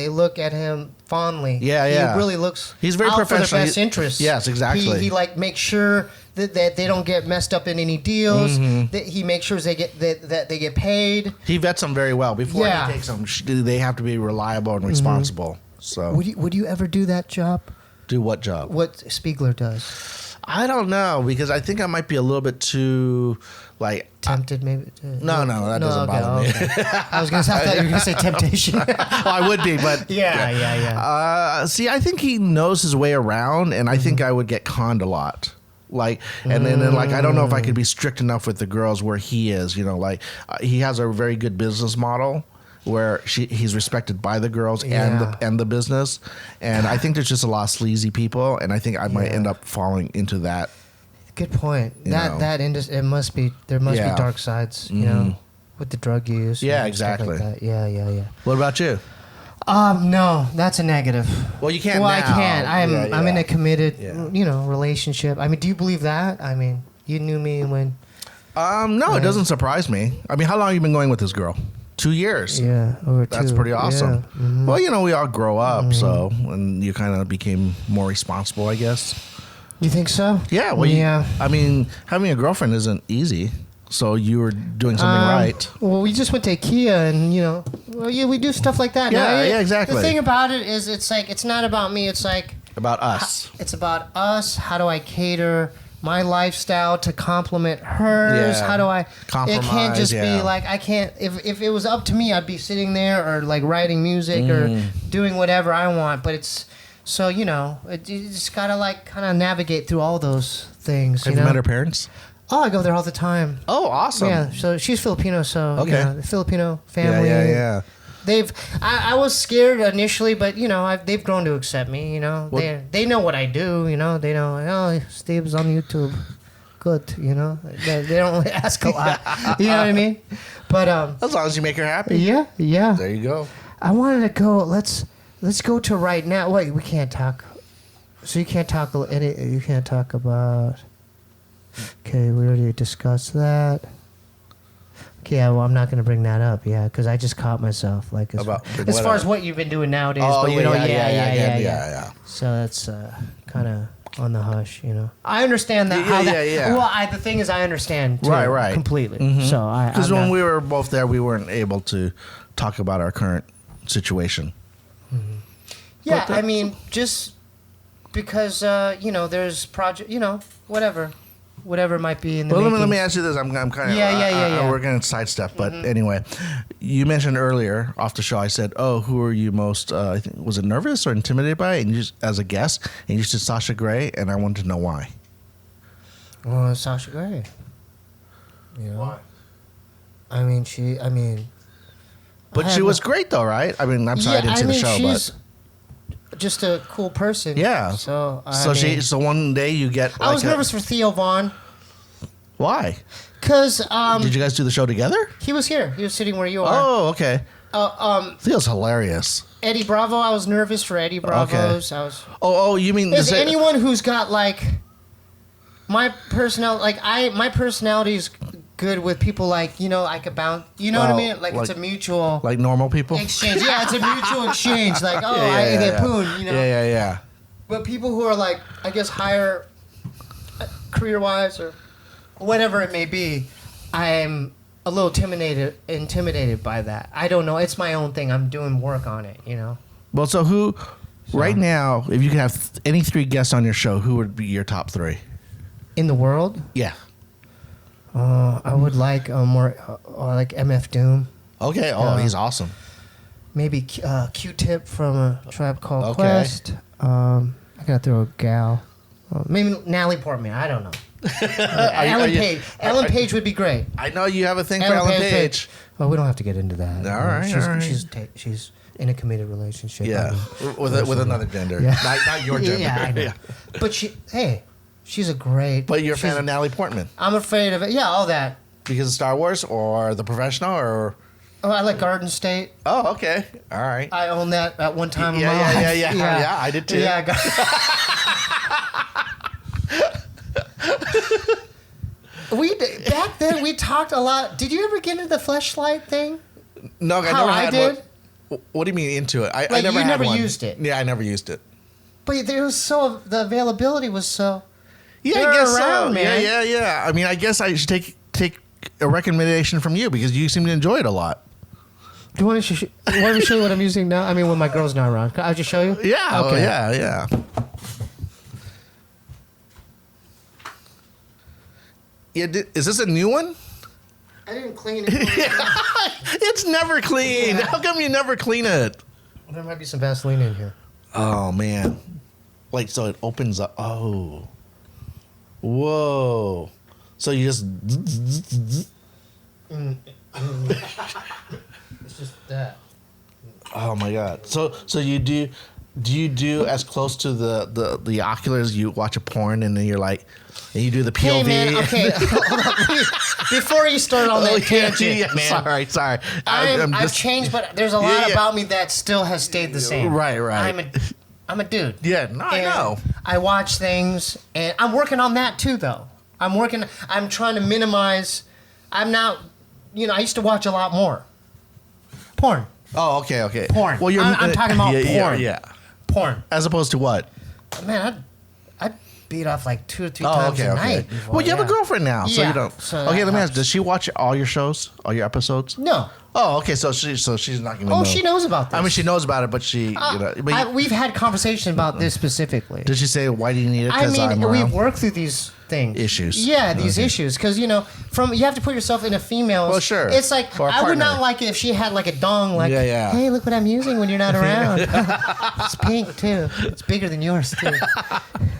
look at him fondly. Yeah. He really looks. He's very professional. For their best interests. Yes, exactly. He like makes sure that they don't get messed up in any deals. That he makes sure they get paid. He vets them very well before he takes them. They have to be reliable and responsible. So would you ever do that job? Do what job? What Spindler does. I don't know because I think I might be a little bit too like tempted maybe. No, that doesn't bother me. I thought you were gonna say temptation. Well, I would be, but yeah. See, I think he knows his way around, and I think I would get conned a lot. Like, and then like I don't know if I could be strict enough with the girls where he is. You know, like he has a very good business model where he's respected by the girls and the business, and I think there's just a lot of sleazy people, and I think I might end up falling into that. Good point. That industry, there must be dark sides, you know, with the drug use. Yeah, exactly. Like that. Yeah. What about you? No, that's a negative. Well, you can't. Well, now. I can't. I'm in a committed, relationship. I mean, do you believe that? I mean, you knew me when. No, it doesn't surprise me. I mean, how long have you been going with this girl? 2 years. Yeah, over 2. That's pretty awesome. Yeah. Well, we all grow up, and you kind of became more responsible, I guess. You think so? Yeah. Well, I mean, having a girlfriend isn't easy. So you were doing something right. Well, we just went to IKEA, and we do stuff like that. Yeah, exactly. The thing about it is, it's like it's not about me. It's like about us. It's about us. How do I cater my lifestyle to complement hers? How do I compromise? It can't just be like I can't. If it was up to me, I'd be sitting there or like writing music or doing whatever I want. But So, you just got to, like, kind of navigate through all those things. Have you met her parents? Oh, I go there all the time. Oh, awesome. Yeah, so she's Filipino, so, okay. The Filipino family. Yeah. I was scared initially, but, they've grown to accept me, They know what I do, They know, oh, Steve's on YouTube. Good, They don't really ask a lot. You know what I mean? But as long as you make her happy. Yeah. There you go. I wanted to go. Let's go to right now. Wait, we can't talk. So you can't talk any. You can't talk about. Okay, we already discussed that. Okay, well, I'm not going to bring that up. Yeah, because I just caught myself. Like as far as what you've been doing nowadays. Oh, but we don't. Yeah. So that's kind of on the hush, I understand that. Well, the thing is, I understand too, right, completely. Mm-hmm. So because when we were both there, we weren't able to talk about our current situation. Mm-hmm. Yeah, I mean, just because there's project, whatever might be in the. Well, let me ask you this. I'm kind of we're going to sidestep, but anyway, you mentioned earlier off the show. I said, "Oh, who are you most? I think was it nervous or intimidated by?" And you just, as a guest, and you said Sasha Grey, and I wanted to know why. Well, Sasha Grey. Why? But she was great, though, right? I mean, I'm sorry I didn't see the show, she's just a cool person. Yeah. So so one day you get. I was nervous for Theo Vaughn. Why? Because did you guys do the show together? He was here. He was sitting where you are. Oh, okay. Theo's hilarious. Eddie Bravo. I was nervous for Eddie Bravo's. Okay. I was. Oh, you mean is anyone who's got like my personality? My personality is good with people like I could bounce. You know what I mean? Like it's a mutual like normal people exchange. Yeah, it's a mutual exchange. Like Poon. Yeah. But people who are like I guess higher career wise or whatever it may be, I'm a little intimidated by that. I don't know. It's my own thing. I'm doing work on it. Well, so right now, if you could have any 3 guests on your show, who would be your top 3 in the world? Yeah. I would like more like MF Doom. Okay. Oh, he's awesome. Maybe Q-Tip from a Tribe Called Quest. I gotta throw a gal. Maybe Natalie Portman. I don't know. Ellen Page. Ellen Page would be great. I know you have a thing for Ellen Page. Well, we don't have to get into that. All right. She's in a committed relationship. Yeah, with another gender. Yeah. Not your gender. Yeah, I know. But she's a great. But you're a fan of Natalie Portman. I'm afraid of it. Yeah, all that. Because of Star Wars or The Professional or. Oh, I like Garden State. Oh, okay. All right. I owned that at one time. Yeah, I did too. Yeah. Back then we talked a lot. Did you ever get into the fleshlight thing? No, I never had one. What do you mean into it? I never had one. Used it. Yeah, I never used it. But the availability was so. Yeah, I guess so. Man. Yeah. I mean, I guess I should take a recommendation from you because you seem to enjoy it a lot. Do you want to show you what I'm using now? I mean, when my girl's not around. I'll just show you? Yeah. Okay. Yeah. Yeah, is this a new one? I didn't clean it. It's never clean. Yeah. How come you never clean it? There might be some Vaseline in here. Oh, man. Like, so it opens up. Oh. Whoa. So you just... It's just that. Oh, my God. So you do you do as close to the oculars? You watch a porn and then you're like... And you do the POV. Hey, man, okay. Before you start on that tangent, man. Sorry. I've changed, but there's a lot about me that still has stayed the same. Right. I'm a dude. Yeah, no, I know. I watch things, and I'm working on that too, though. I'm trying to minimize. I'm not, I used to watch a lot more. Porn. Oh, okay. Porn. Well, I'm talking about porn. Yeah. Porn. As opposed to what? Man, I'd beat off like 2 or 3 times a night. Before, well, you have a girlfriend now, so you don't. So okay, let me ask: does she watch all your shows, all your episodes? No. Oh, okay. So she's not gonna. Oh, she knows about this. I mean, she knows about it, but she, we've had conversation about this specifically. Did she say why do you need it? I mean, we've worked through these things. Issues. Yeah, these issues. Because, you have to put yourself in a female's... Well, sure. It's like, For a I would partner. not like it if she had like a dong, like, hey, look what I'm using when you're not around. It's pink, too. It's bigger than yours, too.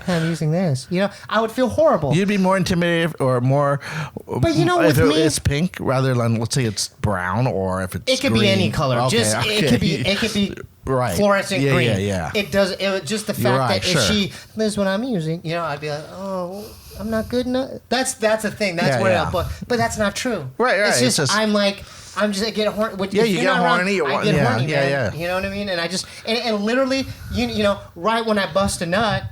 I'm using this. I would feel horrible. You'd be more intimidated or more... But if with me... it's pink rather than, let's say it's brown, or if it's It could green. be any color. Okay, It could be right. fluorescent green. Yeah. It just the fact right, that sure. if this is what I'm using, I'd be like, oh, I'm not good enough. That's the thing. That's but that's not true. Right. It's just I get horny. You get horny. I get horny, man. Yeah. You know what I mean? And I just and literally, right when I bust a nut,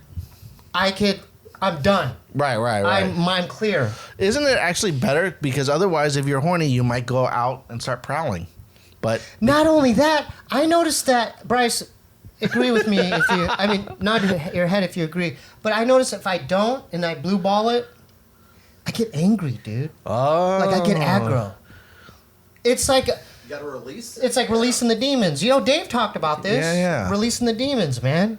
I'm done. Right. I'm clear. Isn't it actually better? Because otherwise, if you're horny, you might go out and start prowling. But not only that, I noticed that, Bryce, agree with me if you, nod your head if you agree, but I noticed if I don't and I blue ball it, I get angry, dude. Oh. Like I get aggro. It's like... You gotta release? It's like releasing the demons. Dave talked about this. Yeah. Releasing the demons, man.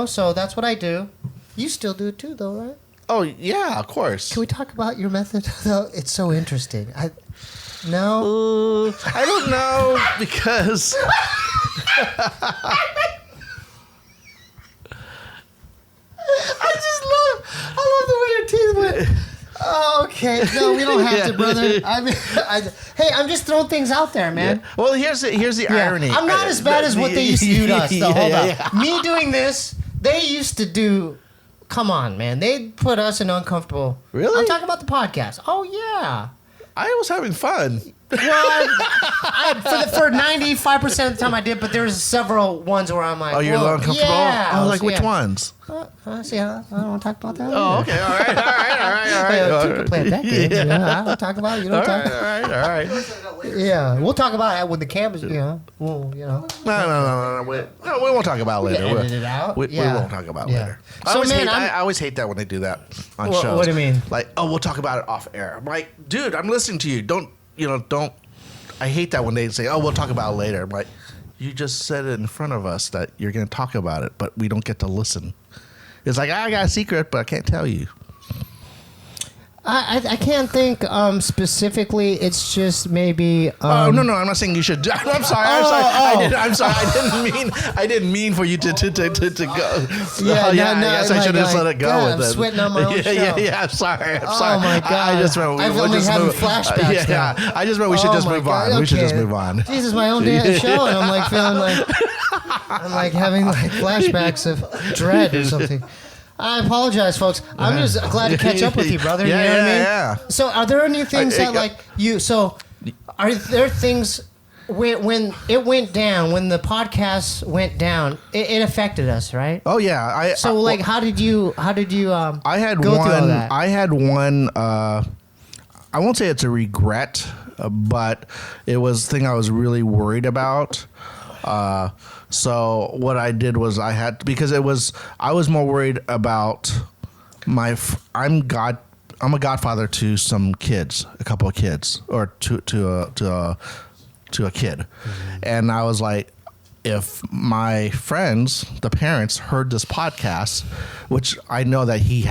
So that's what I do. You still do it too, though, right? Oh, yeah, of course. Can we talk about your method, though? It's so interesting. No? I don't know, because... I love the way your teeth went. Oh, okay. No, we don't have to, brother. I'm just throwing things out there, man. Yeah. Well, here's the irony. I'm not as bad as what they used to do to us, though. Hold on. Me doing this, they used to do... Come on, man. They put us in uncomfortable... Really? I'm talking about the podcast. Oh, yeah. I was having fun. Well, for 95% of the time I did, but there's several ones where I'm like... Oh, you're a little uncomfortable? Yeah. I was like, which ones? See, I don't want to talk about that. Oh, okay. All right. People play that game. I don't talk about it. You don't talk about it. All right. Yeah, we'll talk about it when the cameras, No. No. We won't talk about it later. Edit it out. We won't talk about it later. I always hate that when they do that on shows. What do you mean? Like, we'll talk about it off air. I'm like, dude, I'm listening to you. Don't. I hate that when they say, we'll talk about it later. I'm like, you just said it in front of us that you're going to talk about it, but we don't get to listen. It's like, I got a secret, but I can't tell you. I can't think specifically. It's just maybe. No! I'm not saying you should. I'm sorry. I'm sorry. I didn't mean for you to go. Yeah, yes, I should have just let it go. God, I'm sweating on my own show. Yeah. I'm sorry. Oh my God! I just meant I've only having flashbacks. Yeah. I just meant we should just move on. Okay. We should just move on. Jesus, is my own damn show, and I'm like feeling like I'm like having like flashbacks of dread or something. I apologize, folks. I'm just glad to catch up with you, brother. You know what I mean? Yeah. So, are there any things that like you? So, are there things when it went down, when the podcast went down, it affected us, right? Oh yeah. How did you? I had go one. through all that? I had one. I won't say it's a regret, but it was a thing I was really worried about. So what I did was I was more worried about I'm a godfather to some kids, a couple of kids, or to a kid, and I was like, if my friends, the parents, heard this podcast, which I know that he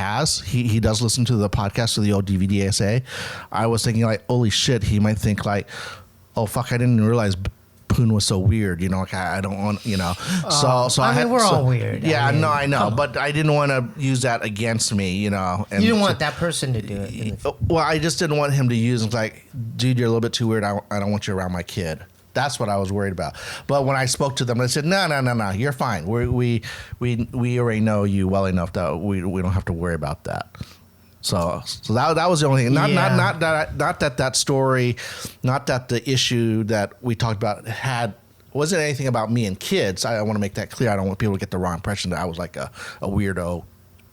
does listen to the podcast of the old DVDSA, I was thinking like, holy shit, he might think like, oh fuck, I didn't realize Poon was so weird, like I don't want, so we're all weird. Yeah, I know, but I didn't want to use that against me, and you didn't want that person to do it. Well, I just didn't want him to use it like, dude, you're a little bit too weird. I don't want you around my kid. That's what I was worried about. But when I spoke to them, they said, no, you're fine. We already know you well enough that we don't have to worry about that. So that was the only thing. Not that story, not that the issue that we talked about wasn't anything about me and kids. I want to make that clear. I don't want people to get the wrong impression that I was like a weirdo.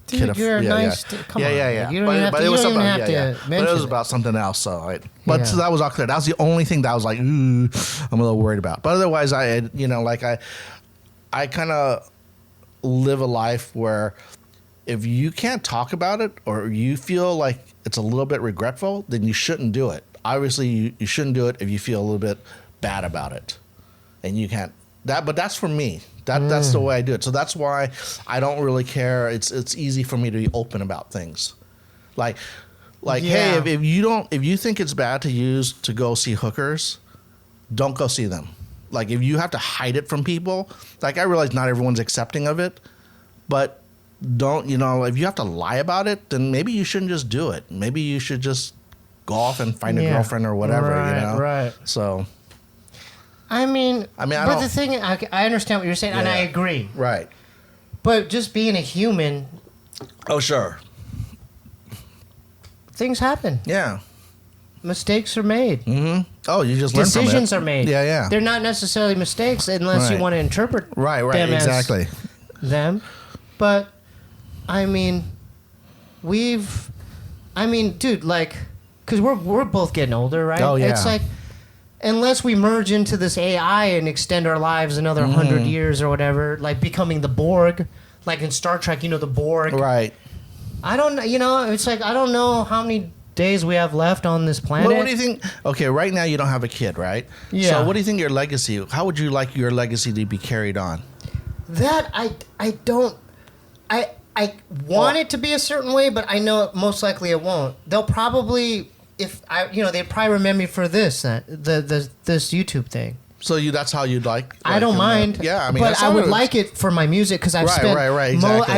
Dude, you're nice. Come on. Yeah. You don't even have to mention But it was it. about something else. So that was all clear. That was the only thing that I was like, I'm a little worried about. But otherwise, I kind of live a life where if you can't talk about it or you feel like it's a little bit regretful, then you shouldn't do it. Obviously, you shouldn't do it if you feel a little bit bad about it, and you can't. But that's for me. That's the way I do it. So that's why I don't really care. It's easy for me to be open about things. Like, Yeah. hey, if you think it's bad to use to go see hookers, don't go see them. Like, if you have to hide it from people, like, I realize not everyone's accepting of it, but don't, if you have to lie about it, then maybe you shouldn't just do it. Maybe you should just go off and find a girlfriend or whatever, Right. So, I mean, but the thing, I understand what you're saying, and I agree. Right. But just being a human, Oh, sure. things happen. Yeah. Mistakes are made. Mm-hmm. Oh, you just learn from it. Decisions are made. Yeah. They're not necessarily mistakes unless you want to interpret them exactly. as them. But, I mean, dude, like, because we're both getting older, right? Oh, yeah. It's like, unless we merge into this AI and extend our lives another 100 years or whatever, like becoming the Borg, like in Star Trek, the Borg. Right. I don't, it's like, I don't know how many days we have left on this planet. Well, what do you think? Okay, right now you don't have a kid, right? Yeah. So what do you think your legacy, how would you like your legacy to be carried on? That, I don't, I want it to be a certain way, but I know most likely it won't. They'll probably, they'd probably remember me for this YouTube thing. So that's how you'd like I don't mind. Yeah, I mean, but I would like it for my music because I've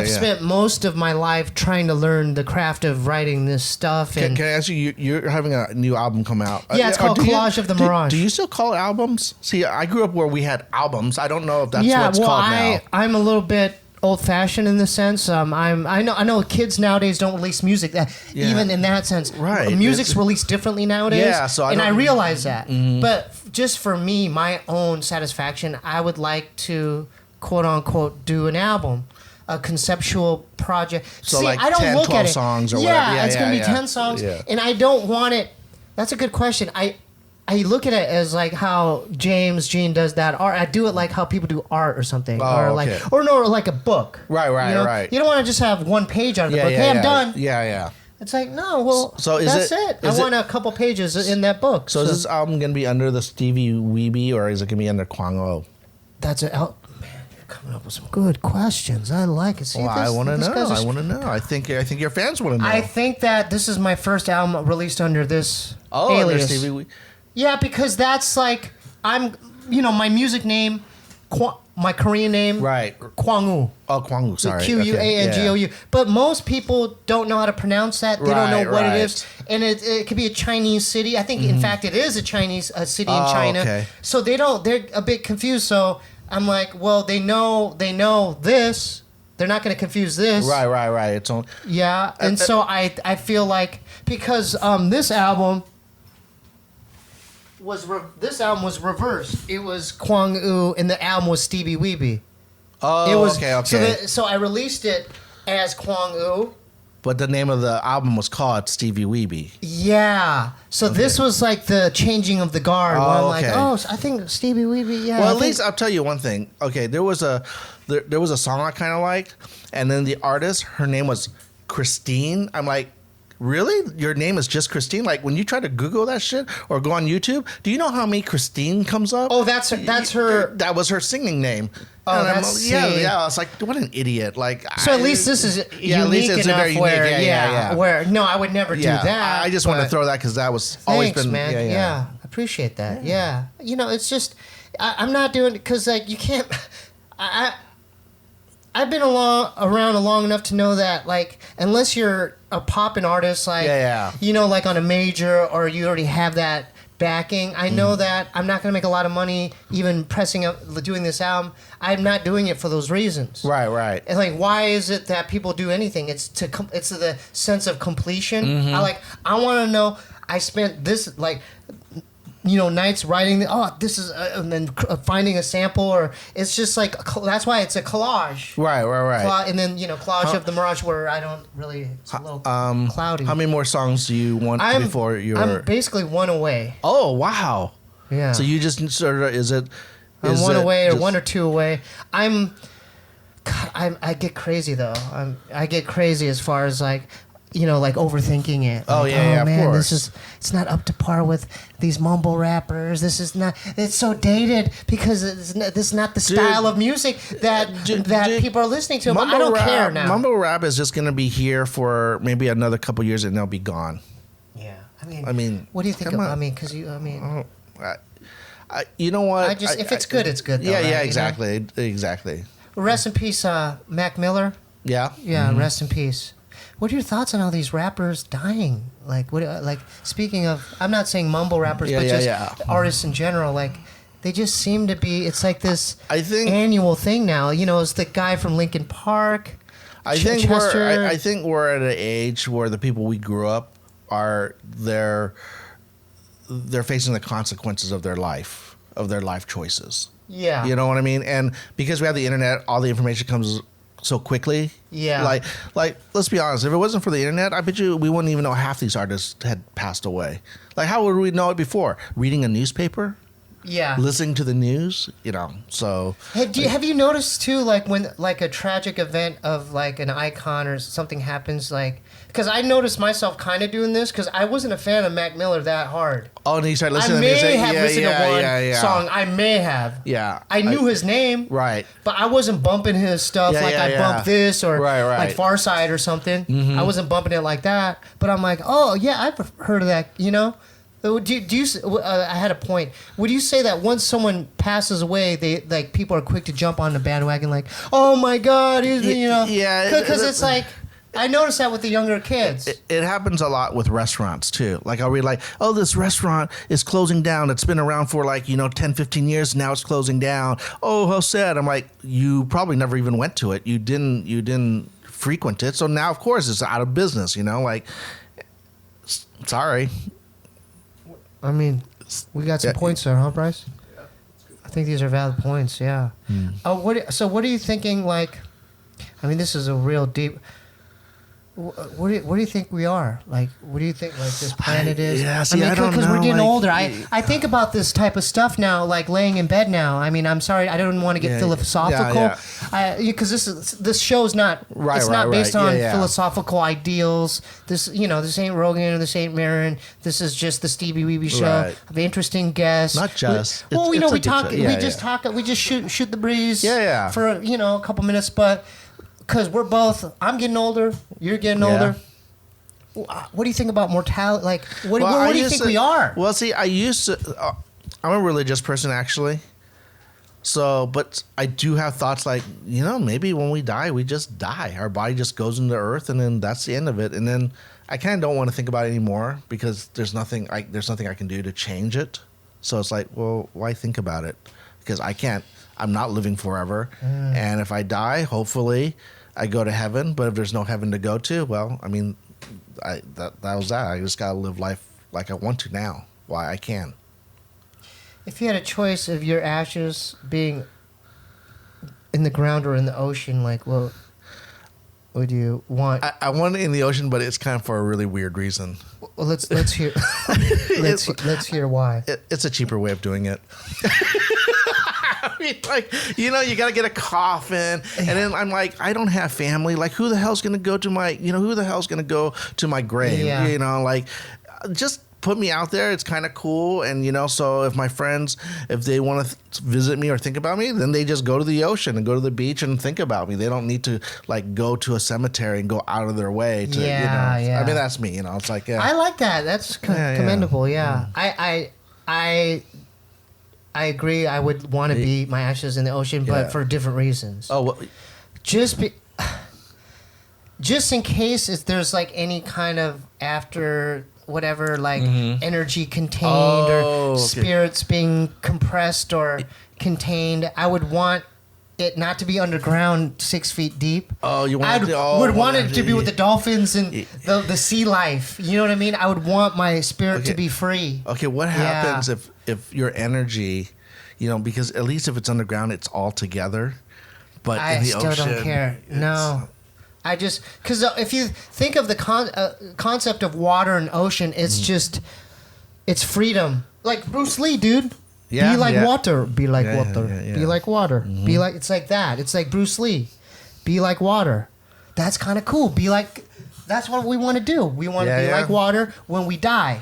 spent most of my life trying to learn the craft of writing this stuff. Can I ask you? You're having a new album come out. Yeah, it's called Collage of the Mirage. Do you still call it albums? See, I grew up where we had albums. I don't know if that's what it's called now. I'm a little bit old-fashioned in the sense. I know kids nowadays don't release music even in that sense. Right, music's released differently nowadays. Yeah, so I realize that. But just for me, my own satisfaction, I would like to quote unquote do an album, a conceptual project. So see, like I don't 10, look 12 at it. songs or whatever. Yeah, it's gonna be 10 songs, and I don't want it. That's a good question. I look at it as like how James Jean does that art. I do it like how people do art or something, or like a book. Right. You don't want to just have one page out of the book. Hey, I'm done. Yeah. It's like no. Well, so that's it. I want a couple pages in that book. So is this album gonna be under the Steebee Weebee or is it gonna be under Kwang O? That's it. Oh, man, you're coming up with some good questions. I like it. See, well, I want to know. I think your fans want to know. I think that this is my first album released under this Under alias. Steebee Weebee. Yeah, because that's like my music name, my Korean name, right? Kwang-oo. Oh, Kwang-oo. Sorry, Quangou. Yeah. But most people don't know how to pronounce that. They don't know what it is, and it could be a Chinese city. I think, in fact, it is a Chinese city in China. Okay. So they're a bit confused. So I'm like, well, they know this. They're not going to confuse this. Right. It's on. Yeah, and so I feel like because this album was reversed. It was Kwang-oo, and the album was Steebee Weebee. Oh, it was, okay. So I released it as Kwang-oo. But the name of the album was called Steebee Weebee. Yeah. So this was like the changing of the guard. Where I'm like, I think Steebee Weebee. Yeah. Well, at least I'll tell you one thing. Okay, there was a song I kind of liked, and then the artist, her name was Christine. I'm like, really? Your name is just Christine? Like when you try to Google that shit or go on YouTube, do you know how many Christine comes up? Oh, that's her. That was her singing name. Oh, and that's yeah. I was like, what an idiot! Like, so at least this is unique enough where, where no, I would never do that. I just want to throw that because that was always been, man. Yeah, I appreciate that. Yeah, it's just I'm not doing it because like you can't. I've been around long enough to know that like unless you're a poppin' artist like like on a major or you already have that backing, I know that I'm not going to make a lot of money even doing this album. I'm not doing it for those reasons. Right. And like, why is it that people do anything? It's the sense of completion. I want to know. I spent this like. Nights writing. This is, and then finding a sample, or it's just like that's why it's a collage. Right. And then collage of the Mirage, where I don't really. It's a little cloudy. How many more songs do you want before you're? I'm basically one away. Oh wow! Yeah. So you just sort of I'm one away, or one or two away. I get crazy though. I get crazy as far as like. like overthinking it. Oh, Like, yeah, of man, course. it's not up to par with these mumble rappers. It's so dated because this is not the style of music that people are listening to. But I don't care now. Mumble rap is just going to be here for maybe another couple years and they'll be gone. Yeah, I mean, what do you think? Because you know what? if it's good, it's good. Though, yeah, right? exactly. Rest in peace, Mac Miller. Yeah, Rest in peace. What are your thoughts on all these rappers dying? Like, speaking of, I'm not saying mumble rappers, but just artists in general. Like, they just seem to be. It's like this annual thing now. It's the guy from Linkin Park. I think we're at an age where the people we grew up they're facing the consequences of their life choices. Yeah, you know what I mean. And because we have the internet, all the information comes so quickly. Yeah. Like let's be honest, if it wasn't for the internet, I bet you we wouldn't even know half these artists had passed away. Like, how would we know it before? Reading a newspaper? Yeah. Listening to the news? So have you noticed too, like when like a tragic event of like an icon or something happens, like, because I noticed myself kind of doing this because I wasn't a fan of Mac Miller that hard. Oh, and you started listening to music? music? I may have listened to one song. I may have. Yeah. I knew his name. Right. But I wasn't bumping his stuff I bumped this or like Far Side or something. Mm-hmm. I wasn't bumping it like that. But I'm like, oh, yeah, I've heard of that, Do you? I had a point. Would you say that once someone passes away, people are quick to jump on the bandwagon, like, oh my God, Yeah, because it's like, I noticed that with the younger kids. It happens a lot with restaurants too. Like, I'll read like, oh, this restaurant is closing down. It's been around for 10, 15 years. Now it's closing down. Oh, how sad. I'm like, you probably never even went to it. You didn't frequent it. So now, of course, it's out of business. Sorry. I mean, we got some points there, huh, Bryce? Yeah, I think these are valid points. Yeah. So what are you thinking? Like, I mean, this is a real deep. What do you think we are? Like, what do you think like this planet is? I mean, don't know. Because we're getting older. I think about this type of stuff now, like laying in bed now. I mean, I'm sorry, I don't want to get philosophical, because this show's not. It's not based on philosophical ideals. This ain't Rogan or this ain't Marin. This is just the Steebee Weebee Show. Right. Of interesting guests. Not just. We just shoot the breeze. For a couple minutes, but. Because I'm getting older, you're getting older. What do you think about mortality? Like, what do you think we are? Well, see, I'm a religious person, actually. So, but I do have thoughts like, maybe when we die, we just die. Our body just goes into the earth, and then that's the end of it. And then I kind of don't want to think about it anymore because there's nothing I can do to change it. So it's like, well, why think about it? Because I'm not living forever. And if I die, hopefully I go to heaven. But if there's no heaven to go to, well, I mean, that was that. I just got to live life like I want to now. Why I can. If you had a choice of your ashes being in the ground or in the ocean, like, what would you want? I want it in the ocean, but it's kind of for a really weird reason. Well, let's hear. let's hear why. It's a cheaper way of doing it. I mean, you got to get a coffin, and then I'm like, I don't have family. Like, who the hell's gonna go to my, who the hell's gonna go to my grave? Yeah. Just put me out there. It's kind of cool, and so if my friends, if they want to visit me or think about me, then they just go to the ocean and go to the beach and think about me. They don't need to go to a cemetery and go out of their way to, I mean, that's me. It's like, I like that. That's commendable. Yeah. I agree. I would want to be my ashes in the ocean, but for different reasons. Oh, well, just in case if there's any kind of after whatever energy contained or spirits being compressed or contained, I would want it not to be underground 6 feet deep. Oh, you want would want it to be with the dolphins and the sea life. You know what I mean? I would want my spirit to be free. Okay, what happens if your energy, because at least if it's underground, it's all together. But in the ocean, I still don't care. No. I just, because if you think of the concept of water and ocean, it's just, it's freedom. Like Bruce Lee, dude. Yeah, be like water. Be like water. Yeah. Be like water. Be like, it's like that. It's like Bruce Lee. Be like water. That's kind of cool. Be like That's what we want to do. We want to be like water. When we die,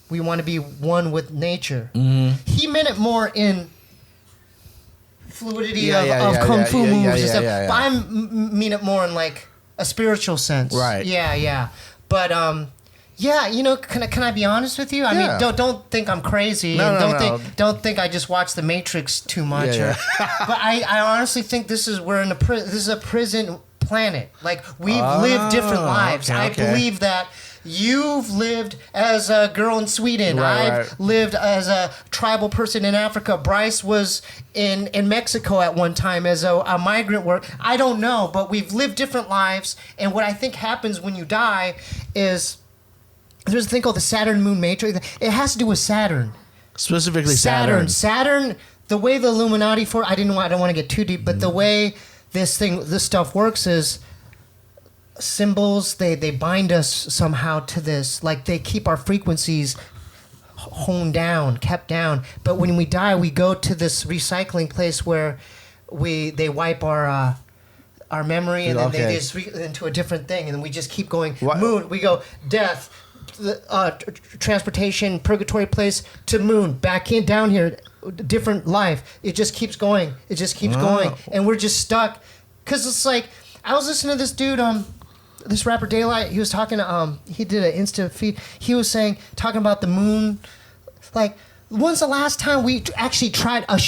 we want to be one with nature. Mm-hmm. He meant it more in fluidity of kung fu moves and stuff. But I mean it more in like a spiritual sense. Right. Yeah. But can I be honest with you? I mean, don't think I'm crazy. Don't think I just watch The Matrix too much. But I honestly think this is a prison planet. Like we've lived different lives. I believe that. You've lived as a girl in Sweden. I've lived as a tribal person in Africa. Bryce was in Mexico at one time as a migrant worker. I don't know, but we've lived different lives. And what I think happens when you die is there's a thing called the Saturn Moon Matrix. It has to do with Saturn. Specifically Saturn. Saturn, the way the Illuminati I don't want to get too deep, but the way this stuff works is symbols, they bind us somehow to this. Like they keep our frequencies honed down, kept down. But when we die, we go to this recycling place where they wipe our memory and then they just into a different thing, and then we just keep going. Moon, we go death, transportation, purgatory place to moon, back in down here, different life. It just keeps going. It just keeps going, and we're just stuck. Cause it's like I was listening to this dude, this rapper Daylight. He was talking. He did an Insta feed. He was talking about the moon. Like, when's the last time we actually tried a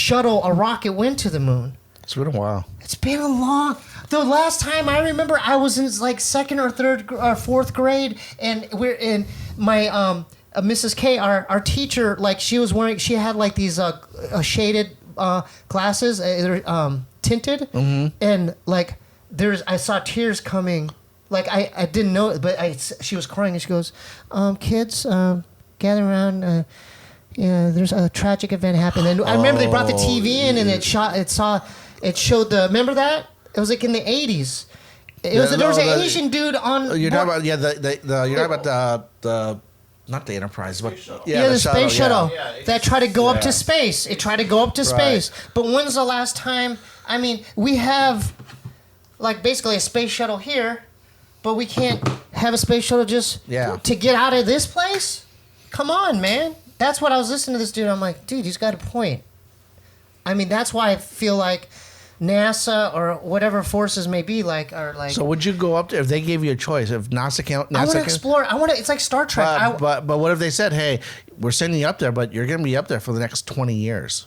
rocket went to the moon? It's been a while. It's been a long. The last time I remember, I was in like second or third or fourth grade, and we're in my Mrs. K, our teacher. Like she had like these shaded glasses, tinted, and like I saw tears coming. Like I didn't know it, but she was crying, and she goes, "Kids, gather around. There's a tragic event happened." And I remember they brought the TV in, and it showed the. Remember that? It was like in the 80s. There was an Asian dude on. You're talking about you're talking about the not the Enterprise, but the space shuttle that tried to go up to space. It tried to go up to space. But when's the last time? I mean, we have like basically a space shuttle here, but we can't have a space shuttle just to get out of this place. Come on, man. That's what I was listening to this dude. I'm like, dude, he's got a point. I mean, that's why I feel like NASA or whatever forces may be are like. So would you go up there if they gave you a choice? If NASA can't, I want to explore. It's like Star Trek. But what if they said, "Hey, we're sending you up there, but you're going to be up there for the next 20 years"?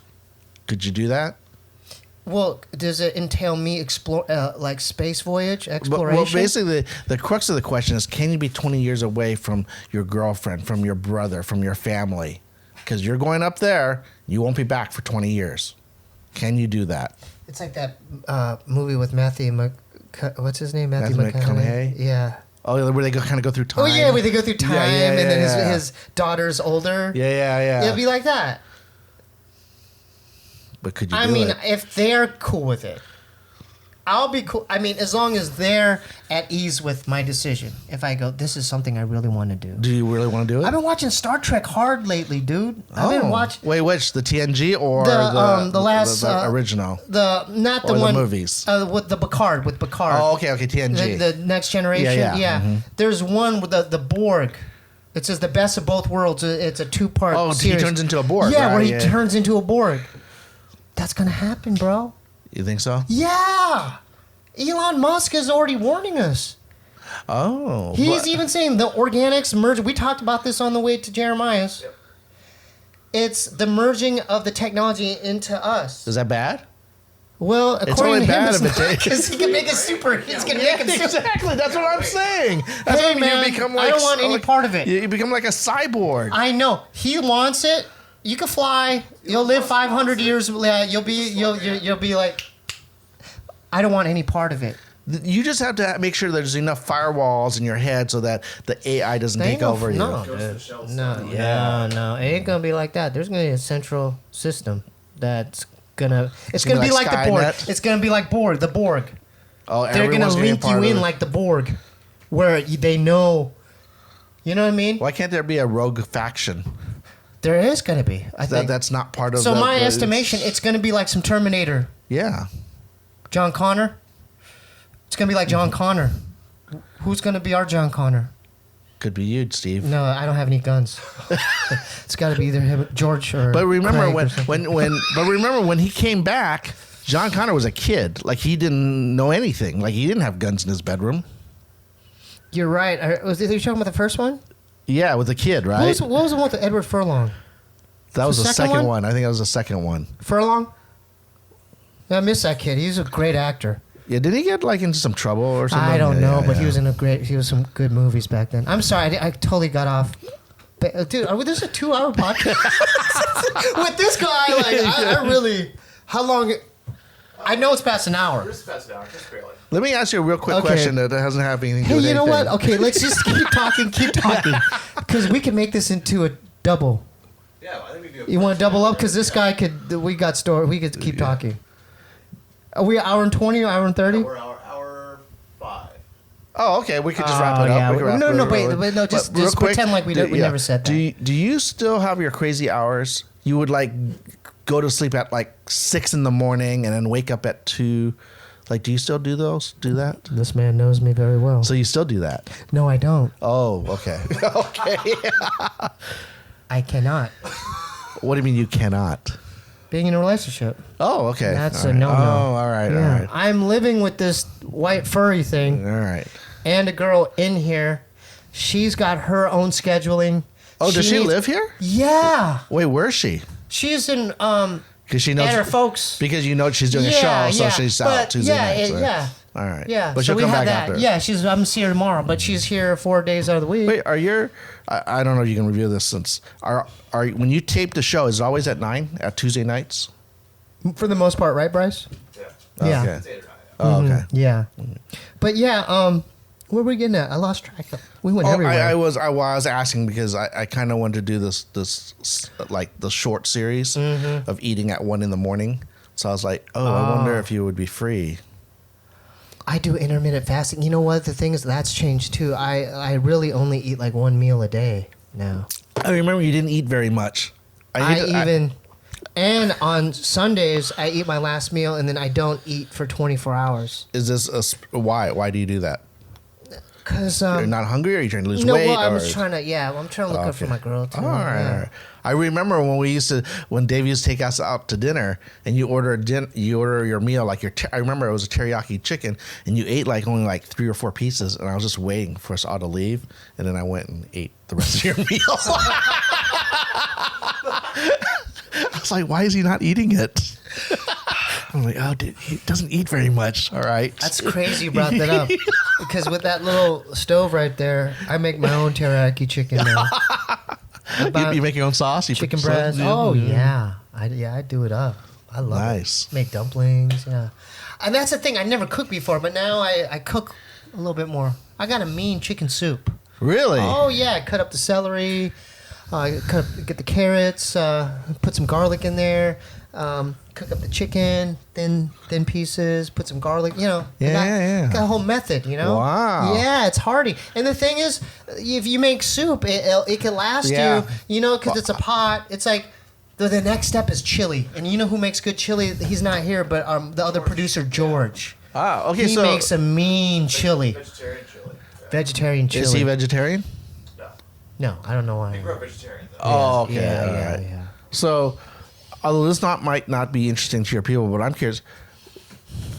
Could you do that? Well, does it entail me explore like space voyage exploration? Well, basically, the crux of the question is: can you be 20 years away from your girlfriend, from your brother, from your family? Because you're going up there, you won't be back for 20 years. Can you do that? It's like that movie with Matthew what's his name? Matthew McConaughey? Yeah. Oh, where they kind of go through time. Oh yeah, where they go through time, and then his daughter's older. Yeah. It'll be like that. But could you do it? If they're cool with it, I'll be cool. I mean, as long as they're at ease with my decision. If I go, this is something I really want to do. Do you really want to do it? I've been watching Star Trek hard lately, dude. I've been watching. Wait, which the TNG or the last the original? Not the or one the movies. With Picard. Oh, okay, TNG. The Next Generation. Yeah. Mm-hmm. There's one with the Borg. It says the best of both worlds. It's a 2-part series. He turns into a Borg. Yeah, where he turns into a Borg. That's gonna happen, bro. You think so? Yeah. Elon Musk is already warning us. Oh. He's even saying the organics merge. We talked about this on the way to Jeremiah's. Yep. It's the merging of the technology into us. Is that bad? Well, according to him, because he can make it super. He's gonna make it super. Exactly. That's what I'm saying. That's hey man, you become I don't want any part of it. You become like a cyborg. I know. He wants it. You can fly. You'll live 500 years. You'll be like. I don't want any part of it. You just have to make sure there's enough firewalls in your head so that the AI doesn't take over you. No. It ain't gonna be like that. There's gonna be a central system that's gonna. It's gonna be like the Borg. It's gonna be like Borg. The Borg. Oh, they're gonna link you in like the Borg, where they know. You know what I mean? Why can't there be a rogue faction? There is gonna be. I think that's not part of. So my estimation, it's gonna be like some Terminator. Yeah. John Connor. It's gonna be like John Connor. Who's gonna be our John Connor? Could be you, Steve. No, I don't have any guns. It's got to be either him, George, or. But remember Craig when he came back, John Connor was a kid. Like he didn't know anything. Like he didn't have guns in his bedroom. You're right. Are you talking about the first one? Yeah, with the kid, right? What was the one with Edward Furlong? That was the second one. I think that was the second one. Furlong? I miss that kid. He was a great actor. Yeah, did he get like into some trouble or something? I don't know, but he was in he was some good movies back then. I'm sorry, I totally got off. Dude, this is a 2-hour podcast with this guy. Like, I really. How long? I know it's past an hour. Just past an hour, just barely. Let me ask you a real quick question that doesn't have anything to do with Hey, you know anything. what? Okay, let's just keep talking, because we can make this into a double. Yeah, well, I think we can do. You want to double up? Because this guy could. We could keep talking. Are we an hour and 20 or hour and 30? We're hour 5. Oh, okay. We could just wrap it up. Yeah. We could wrap No, it wait, no, just real quick, pretend like we never said that. Do you still have your crazy hours? You would like go to sleep at like 6 in the morning and then wake up at 2. Like, do you still do those? Do that? This man knows me very well. So you still do that? No, I don't. Oh, okay. Okay. I cannot. What do you mean you cannot? Being in a relationship. Oh, okay. That's all a right. no-no. Oh, all right, Yeah. all right. I'm living with this white furry thing All right. and a girl in here. She's got her own scheduling. Oh, does she live here? Yeah. Wait, where is she? She's in Because she knows at her folks. Because you know she's doing a show, so she's out Tuesday nights. Right? Yeah. All right. Yeah. But so she'll we come have back that. after. Yeah, I'm see her tomorrow, but she's here 4 days out of the week. Wait, I don't know if you can review this since when you tape the show, is it always at 9 at Tuesday nights? For the most part, right, Bryce? Yeah. Yeah. Okay. It's 8 or 9, yeah. Oh, okay. Yeah. But yeah, where were we getting at? I lost track. We went everywhere. I was asking because I kind of wanted to do this like the short series of eating at 1 in the morning. So I was like, I wonder if you would be free. I do intermittent fasting. You know what? The thing is, that's changed too. I really only eat like one meal a day now. I remember you didn't eat very much. And on Sundays, I eat my last meal, and then I don't eat for 24 hours. Is this why? Why do you do that? Because You're not hungry, or you're trying to lose weight? Well, I'm trying to look up for my girl too. All right, yeah. all right. I remember when Dave used to take us out to dinner, and you order your meal like I remember it was a teriyaki chicken, and you ate only like 3 or 4 pieces, and I was just waiting for us all to leave, and then I went and ate the rest of your meal. I was like, why is he not eating it? I'm like, oh, dude, he doesn't eat very much. All right. That's crazy you brought that up. Because with that little stove right there, I make my own teriyaki chicken now. You make your own sauce? You Chicken put breast. sauce in? Oh, yeah. I do it up. I love Nice. it. Make dumplings, yeah. And that's the thing. I never cooked before, but now I cook a little bit more. I got a mean chicken soup. Really? Oh, yeah. I cut up the celery. Get the carrots. Put some garlic in there. Cook up the chicken, thin pieces. Put some garlic. Yeah. Got a whole method. Wow. Yeah, it's hearty. And the thing is, if you make soup, it can last you. Because it's a pot. It's like the next step is chili. And you know who makes good chili? He's not here, but the other producer, George. Ah, okay. He makes a mean chili. Vegetarian chili. Yeah. Vegetarian chili. Is he vegetarian? No. No, I don't know why. I grew up vegetarian though. Oh, okay. Yeah, all yeah, right. yeah. So, although this might not be interesting to your people, but I'm curious.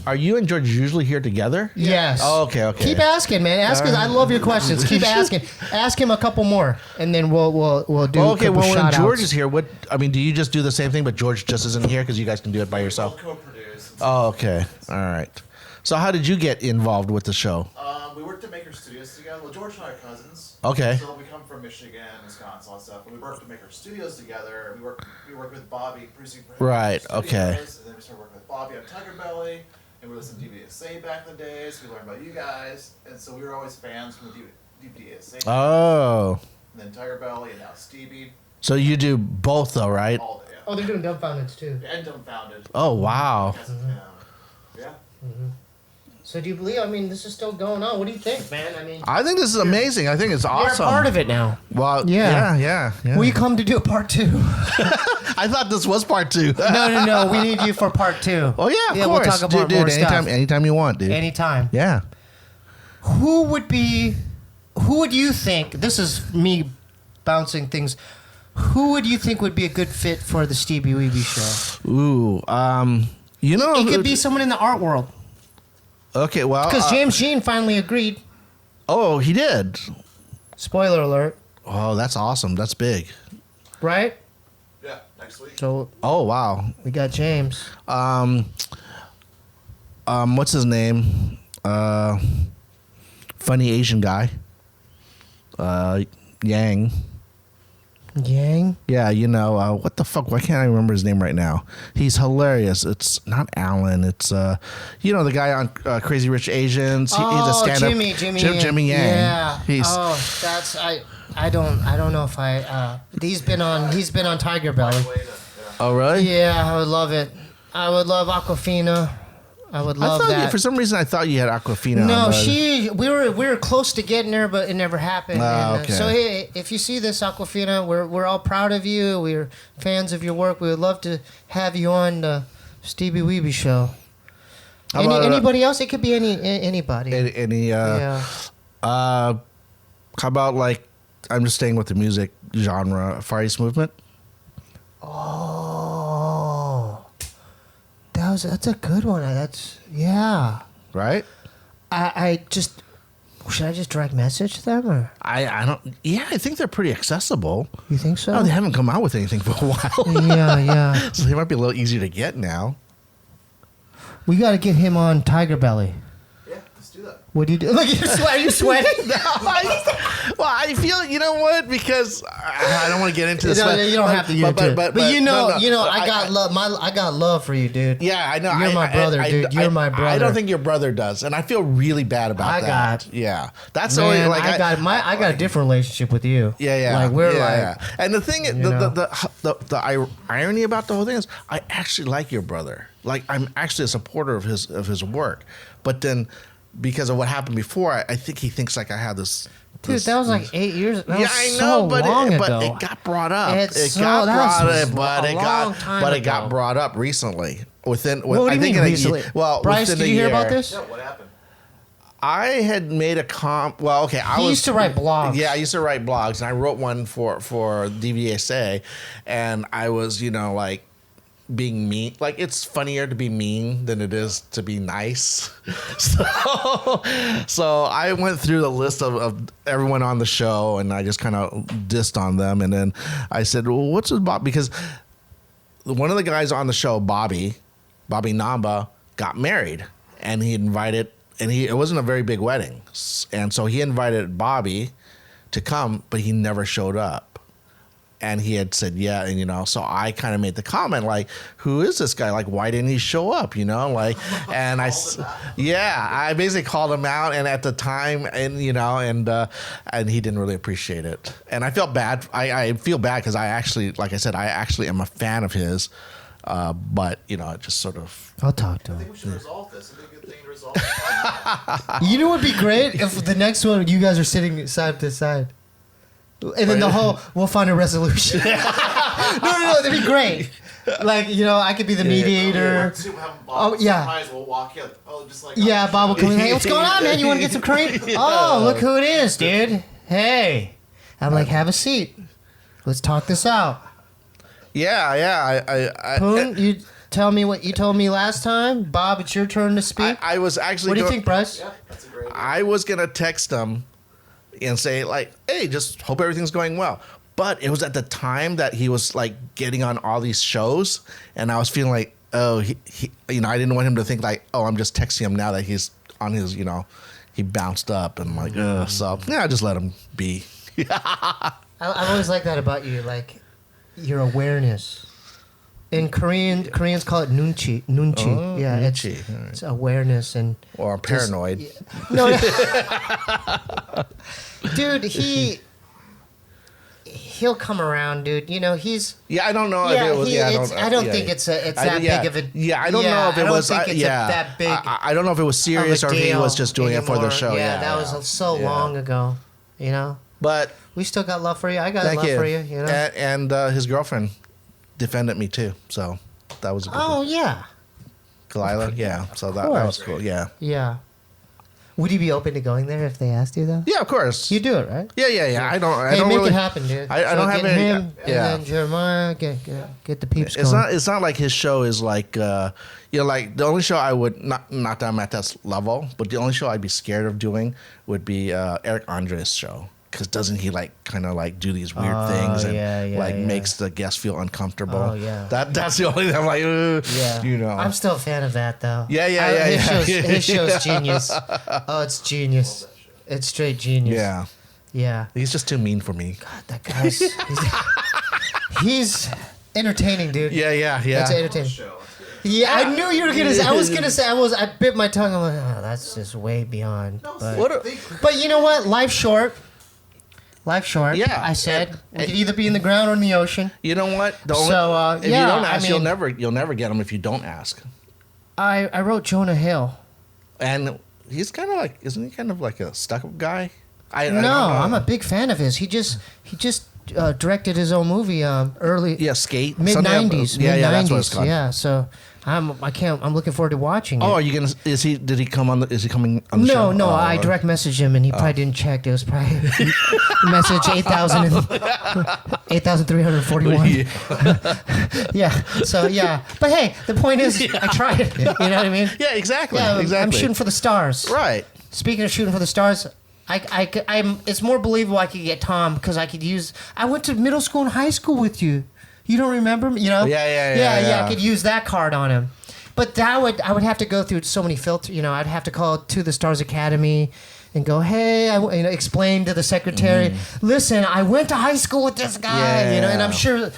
Are you and George usually here together? Yes. Oh, okay. Keep asking, man. Ask us. I love your questions. Keep asking. Ask him a couple more, and then we'll do. Okay. a couple Well, when shout-outs. George is here, do you just do the same thing, but George just isn't here because you guys can do it by yourself? We'll co-produce. Oh, okay. All right. So, how did you get involved with the show? We worked at Maker Studios together. Well, George and I are cousins. Okay. So we come from Michigan, Wisconsin, all that stuff. And we worked at Maker Studios together. We worked with Bobby producing for him. Right, Studios, okay. And then we started working with Bobby on Tiger Belly. And we listened to DVDSA back in the days. We learned about you guys. And so we were always fans from the DVDSA. Oh. And then Tiger Belly and now Steebee. So you do both, though, right? All the, yeah. Oh, they're doing dumbfoundeds too. And Dumbfounded. Oh, wow. Yeah. So do you believe? I mean, this is still going on. What do you think, man? I mean, I think this is amazing. I think it's you're awesome. a part of it now. Well, Yeah. yeah. Will you come to do a part 2? I thought this was part 2. No. We need you for part 2. Oh yeah, of We'll course. talk about dude, more stuff. anytime you want, dude. Anytime. Yeah. Who would you think? This is me bouncing things. Who would you think would be a good fit for the Steebee Weebee Show? Ooh, you know, It could be someone in the art world. Okay, well, Because James Jean finally agreed. Oh, he did. Spoiler alert. Oh, that's awesome. That's big. Right? Yeah, next week. So Oh, wow. we got James. What's his name? Funny Asian guy. Yang. Yang? Yeah, you know, what the fuck? Why can't I remember his name right now? He's hilarious. It's not Allan. It's, you know, the guy on Crazy Rich Asians. He's a stand-up. Jimmy Yang. Yeah. He's, That's, I don't know if he's been on Tiger Belly. oh, really? Yeah, I would love it. I would love Aquafina. I would love that. For some reason, I thought you had Aquafina. No, we were close to getting her, but it never happened. Okay. So hey, if you see this, Aquafina, we're all proud of you. We're fans of your work. We would love to have you on the Steebee Weebee Show. Anybody else? It could be anybody. How about, like, I'm just staying with the music genre, Far East Movement? Oh, that's a good one. Yeah. Right? I just should I just direct message them or I don't. Yeah, I think they're pretty accessible. you think so? Oh, they haven't come out with anything for a while. Yeah. So they might be a little easier to get now. We got to get him on Tiger Belly. Yeah, let's do that. What do you do? Look, are you sweating? Well, I feel, you know what? Because I don't want to get into this. You don't have to get into it. But I got love. I got love for you, dude. Yeah, I know. You're my brother, dude. You're my brother. I don't think your brother does, and I feel really bad about that. Yeah, that's the only. Like, I got a different relationship with you. Yeah. Like we're And the thing, the irony about the whole thing is, I actually like your brother. Like, I'm actually a supporter of his work, but then because of what happened before, I think he thinks like I had this. Dude, that was like 8 years. That was I know, but it got brought up. It got brought up recently. What do you mean recently? Bryce, did you hear about this? Yeah, what happened? I had made a Well, okay, He used to write blogs. Yeah, I used to write blogs, and I wrote one for DVDSA, and I was, like, being mean. Like, it's funnier to be mean than it is to be nice. So I went through the list of everyone on the show, and I just kind of dissed on them, and then I said, well, what's with Bob? Because one of the guys on the show, Bobby Namba, got married, and he invited, and it wasn't a very big wedding, and so he invited Bobby to come, but he never showed up. And he had said, yeah, and, so I kind of made the comment, like, who is this guy? Like, why didn't he show up, Like, and I basically called him out, and at the time, and he didn't really appreciate it. And I felt bad. I feel bad because I actually, like I said, I actually am a fan of his, but, it just sort of. I'll talk to him. I think we should resolve this. It'd be a good thing to resolve. You know what would be great? If the next one, you guys are sitting side to side. And then we'll find a resolution. No, that'd be great. Like, I could be the mediator. We'll walk in. Just like Bob will come in. Hey, what's going on, man? You want to get some cream? Oh, look who it is, dude. Hey. I'm like, have a seat. Let's talk this out. Yeah. Poon, you tell me what you told me last time. Bob, it's your turn to speak. I was actually. What do you think, Bryce? Yeah, that's a great idea. I was going to text him and say, like, hey, just hope everything's going well. But it was at the time that he was, like, getting on all these shows, and I was feeling like, oh, he I didn't want him to think, like, oh, I'm just texting him now that he's on his, he bounced up, and I'm like, so, yeah, I just let him be. I always like that about you, like, your awareness. In Koreans call it nunchi. Oh, yeah, nunchi. It's awareness and. Or I'm paranoid. No, dude, he'll come around, dude. He's. Yeah, I don't know. I don't think it's that big of a. Yeah, I don't know if it was. That big. I don't know if it was serious or if he was just doing it for the show. Yeah, that was so long ago. But we still got love for you. I got love for you. And his girlfriend defended me too, so that was a good one. Yeah, Kalila, yeah, so that was cool. Yeah. Would you be open to going there if they asked you though? Yeah, of course. You do it, right? Yeah. I don't Make really it happen, dude. I don't have any. him, and then Jeremiah get the peeps going. It's not like his show is like like the only show I would not that I'm at that level, but the only show I'd be scared of doing would be Eric Andre's show. Because doesn't he kind of do these weird things and makes the guest feel uncomfortable? Oh yeah, that's the only thing I'm like, I'm still a fan of that though. Yeah. His show's genius. Oh, it's genius. It's straight genius. Yeah. He's just too mean for me. God, that guy's he's entertaining, dude. Yeah. That's entertaining. Yeah, I knew you were gonna say. I bit my tongue. I'm like, oh, that's just way beyond. But you know what? Life's short. Yeah, I said we could either be in the ground or in the ocean. You know what? If you don't ask, you'll never get them if you don't ask. I wrote Jonah Hill, and he's kind of isn't he kind of like a stuck-up guy? I'm a big fan of his. He just directed his own movie early Skate mid-90s. That's what it's called. Yeah, so I'm looking forward to watching it. Oh, are you gonna? Is he coming on the show? No. I direct messaged him and he probably didn't check. It was probably message 8,341. Yeah. So yeah, but hey, the point is, I tried it. You know what I mean? Yeah, exactly. Yeah, exactly. I'm shooting for the stars. Right. Speaking of shooting for the stars. It's more believable I could get Tom because I went to middle school and high school with you. You don't remember me, Yeah. I could use that card on him. But I would have to go through so many filters. I'd have to call To the Stars Academy and go, hey, explain to the secretary, listen, I went to high school with this guy, and I'm sure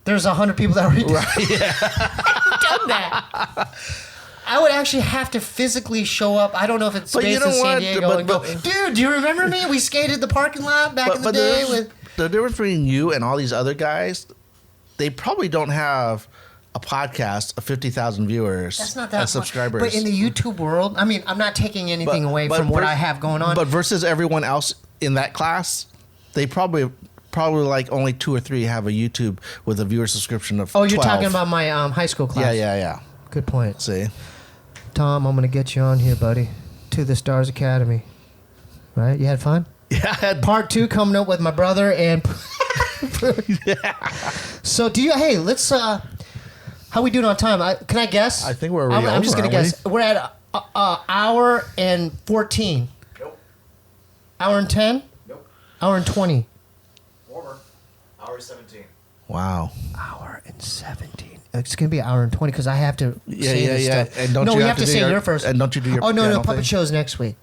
there's 100 people that already done that. I would actually have to physically show up. I don't know if it's based in San Diego. And go, dude, do you remember me? We skated the parking lot back in the day. The difference between you and all these other guys, they probably don't have a podcast of 50,000 viewers. That's not that subscribers. But in the YouTube world, I mean, I'm not taking anything away from what I have going on. But versus everyone else in that class, they probably only 2 or 3 have a YouTube with a viewer subscription of 12. You're talking about my high school class. Yeah. Good point. See? Tom, I'm going to get you on here, buddy. To the Stars Academy. Right? You had fun? Yeah, I had Part 2 coming up with my brother and... So let's... how we doing on time? Can I guess? I think we're I'm just going to guess. We're at hour and 14. Nope. Hour and 10? Nope. Hour and 20. Warmer. Hour 17. Wow. Hour and 17. It's going to be an hour and 20 because I have to say this stuff. And don't you have to say your first. And don't you do your no, Puppet Show's next week.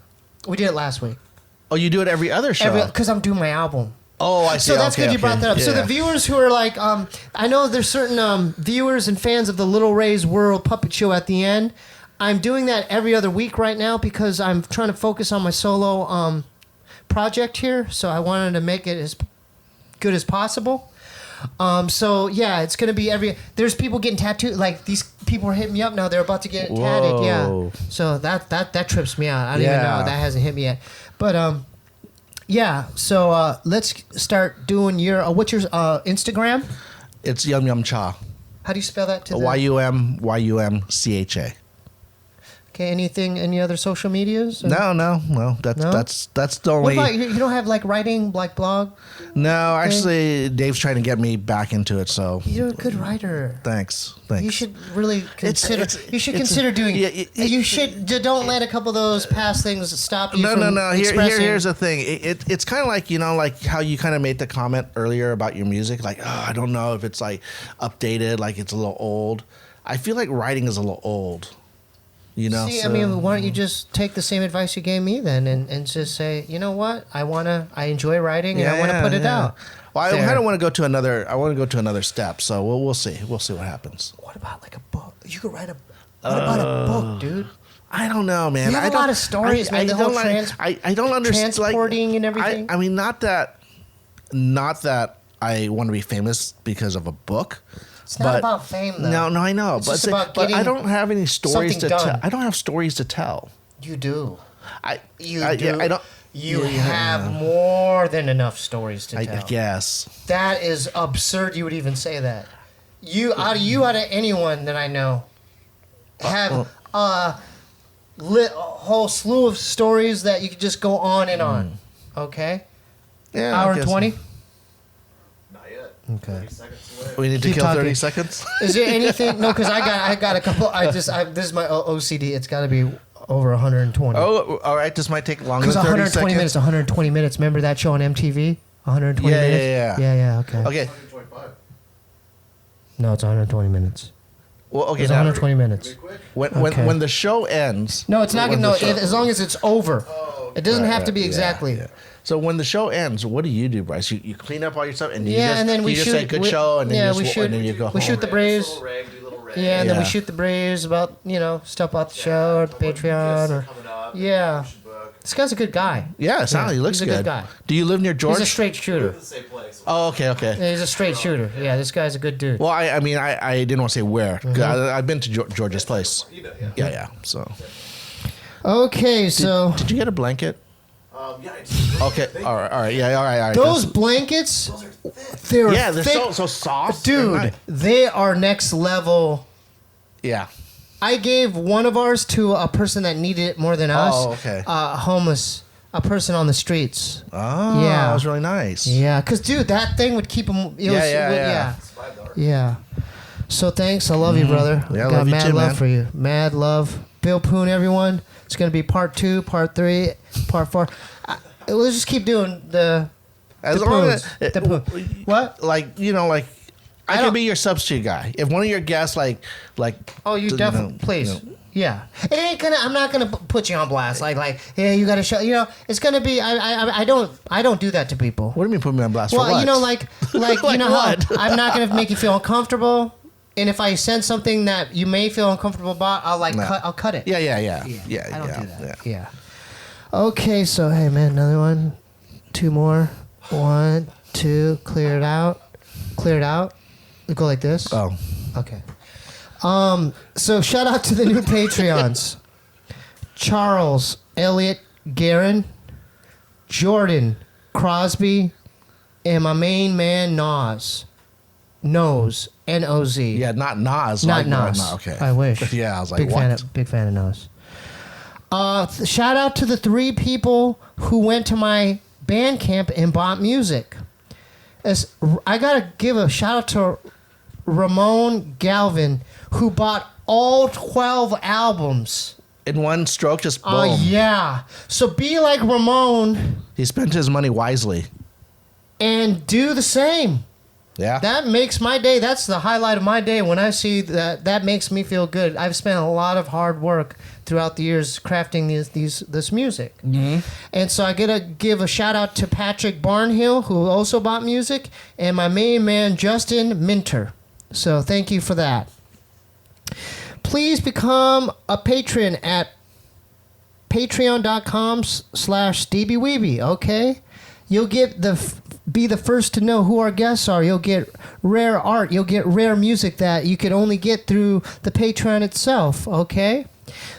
We did it last week. Oh, you do it every other show? Because I'm doing my album. Oh, I see. So that's good you brought that up. Yeah. So the viewers who are like, I know there's certain viewers and fans of the Little Ray's World Puppet Show at the end. I'm doing that every other week right now because I'm trying to focus on my solo project here. So I wanted to make it as good as possible. So yeah, it's gonna be there's people getting tattooed. Like these people are hitting me up now. They're about to get tatted. Yeah. So that trips me out. I don't even know. That hasn't hit me yet. But yeah. So let's start doing your what's your Instagram? It's Yum Yum Cha. How do you spell that? YUMCHA. Okay. Any other social medias? Or? No. That's the only. What about you don't have like writing, like blog? No, actually, Dave's trying to get me back into it. So you're a good writer. Thanks. You should really consider. Consider doing. You should. Don't let a couple of those past things stop you. No. Here's the thing. It's kind of like like how you kind of made the comment earlier about your music. Like, I don't know if it's like updated, like it's a little old. I feel like writing is a little old. See, I mean, why don't you just take the same advice you gave me then, and just say, you know what, I enjoy writing and I want to put it out. Well, I kind of want to go to another. I want to go to another step. So we'll see. We'll see what happens. What about like a book? You could write What about a book, dude? I don't know, man. You have a lot of stories, man. I don't understand transporting and everything. I mean, not that I want to be famous because of a book. It's not about fame, though. No, I know. It's just about but I don't have any stories to tell. I don't have stories to tell. You do. You don't. You have more than enough stories to tell. I guess. That is absurd. You would even say that. Out of anyone that I know, have a whole slew of stories that you could just go on and on. Okay? Yeah. Hour and 20? Not yet. Okay. 30 seconds away. We need to Keep kill 30 talking. seconds. Is there anything? No, because I got a couple. This is my OCD. It's got to be over 120. Oh, all right. This might take longer Because than 30 120 seconds. minutes, 120 minutes. Remember that show on MTV? 120 Yeah, minutes? yeah. Okay. Okay. 125. No, it's 120 minutes. Well, okay. It's Now, 120 minutes. Pretty quick. when the show ends. No, it's not when going the to. show- As long as it's over. Oh, It doesn't Right, have to right, be yeah, exactly. yeah. So when the show ends, what do you do, Bryce? You clean up all your stuff and you Yeah, just, and then we you just shoot. say good show and then yeah, you we just, shoot. and then you go We home. shoot the Braves. Little rag, do little rag. Yeah, and then we Yeah. shoot the Braves about stuff about the show or the Patreon or. Coming up, Yeah. push the book. This guy's a good guy. Yeah, it sounds. He looks he's a good guy. Do you live near George? He's a straight We're shooter. at the same place. Oh, okay, okay. Yeah, he's a straight shooter. Yeah, this guy's a good dude. Well, I mean, I didn't want to say where. 'Cause I've been to George's place. You know, yeah. Yeah, yeah. So, Okay, so did you get a blanket? Yeah, it's Okay, all right, yeah, all right. those blankets, they're yeah, they're thick. so soft, They're Dude, nice. they are next level. Yeah. I gave one of ours to a person that needed it more than us. Oh, okay. Homeless, a person on the streets. Oh, Yeah. that was really nice. Yeah, because, dude, that thing would keep him. Yeah. $5. Yeah. So thanks. I love you, brother. Yeah, I Got love you mad too, love man. for you. Mad love. Bill Poon, everyone. It's going to be part 2, part 3, part 4. Let's just keep doing the As the long Poons. as The Poon. What? like I don't- could be your substitute guy. If one of your guests like Oh, you know, definitely, please. you know. Yeah, it ain't gonna. I'm not gonna put you on blast. Like, yeah, you gotta show. It's gonna be. I don't do that to people. What do you mean put me on blast for Well, what? like Like you know what? how I'm not gonna make you feel uncomfortable. And if I sense something that you may feel uncomfortable about, I'll No. cut it. Yeah. I don't do that. Yeah. Okay, so hey man, another one, 2 more, 1, 2, clear it out. We go like this. Oh. Okay. So shout out to the new Patreons. Charles, Elliot, Garen, Jordan, Crosby, and my main man Noz. N-O-Z. Yeah, not Nas. Not like, Nas. No, okay. I wish. Yeah, I was like, big what? Big fan of Nas. Shout out to the 3 people who went to my band camp and bought music. I gotta give a shout out to Ramon Galvin, who bought all 12 albums. In one stroke, just boom. Oh yeah. So be like Ramon He spent his money wisely. and do the same. Yeah. That makes my day. That's the highlight of my day when I see that. That makes me feel good. I've spent a lot of hard work throughout the years crafting this music. Mm-hmm. And so I gotta give a shout out to Patrick Barnhill, who also bought music, and my main man Justin Minter. So thank you for that. Please become a patron at patreon.com/Steebee Weebee, okay? You'll get be the first to know who our guests are. You'll get rare art. You'll get rare music that you could only get through the Patreon itself, okay?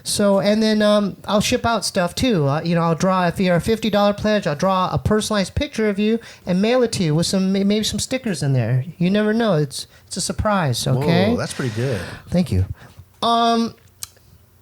So, and then I'll ship out stuff too. I'll draw, if you're a $50 pledge, I'll draw a personalized picture of you and mail it to you with maybe some stickers in there. You never know. It's a surprise, okay? Whoa, that's pretty good. Thank you.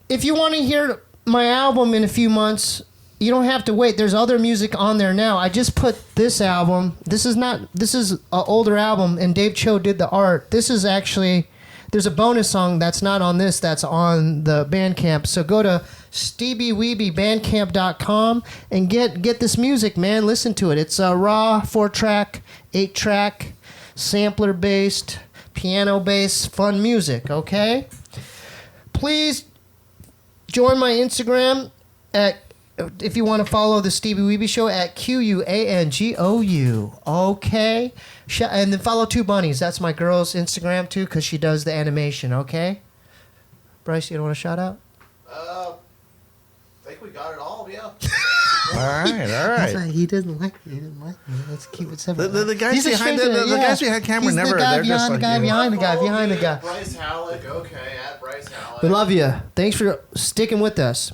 If you want to hear my album in a few months, you don't have to wait. There's other music on there now. I just put this album. This is an older album, and Dave Cho did the art. This is actually, there's a bonus song that's not on this, that's on the Bandcamp. So go to SteebeeWeebieBandcamp.com and get this music, man. Listen to it. It's a raw 4-track, 8-track, sampler-based, piano-based, fun music, okay? Please join my Instagram if you want to follow the Steebee Weebie Show at QUANGOU. Okay? And then follow 2 Bunnies. That's my girl's Instagram too, because she does the animation, okay? Bryce, you don't want to shout out? I think we got it all, yeah. All right. He didn't like me. Let's keep it simple. The guys He's a behind stranger, the guys behind camera He's never. the guy They're just behind like the guy, you know. behind the guy. Bryce Halleck, okay, at Bryce Halleck. We love you. Thanks for sticking with us.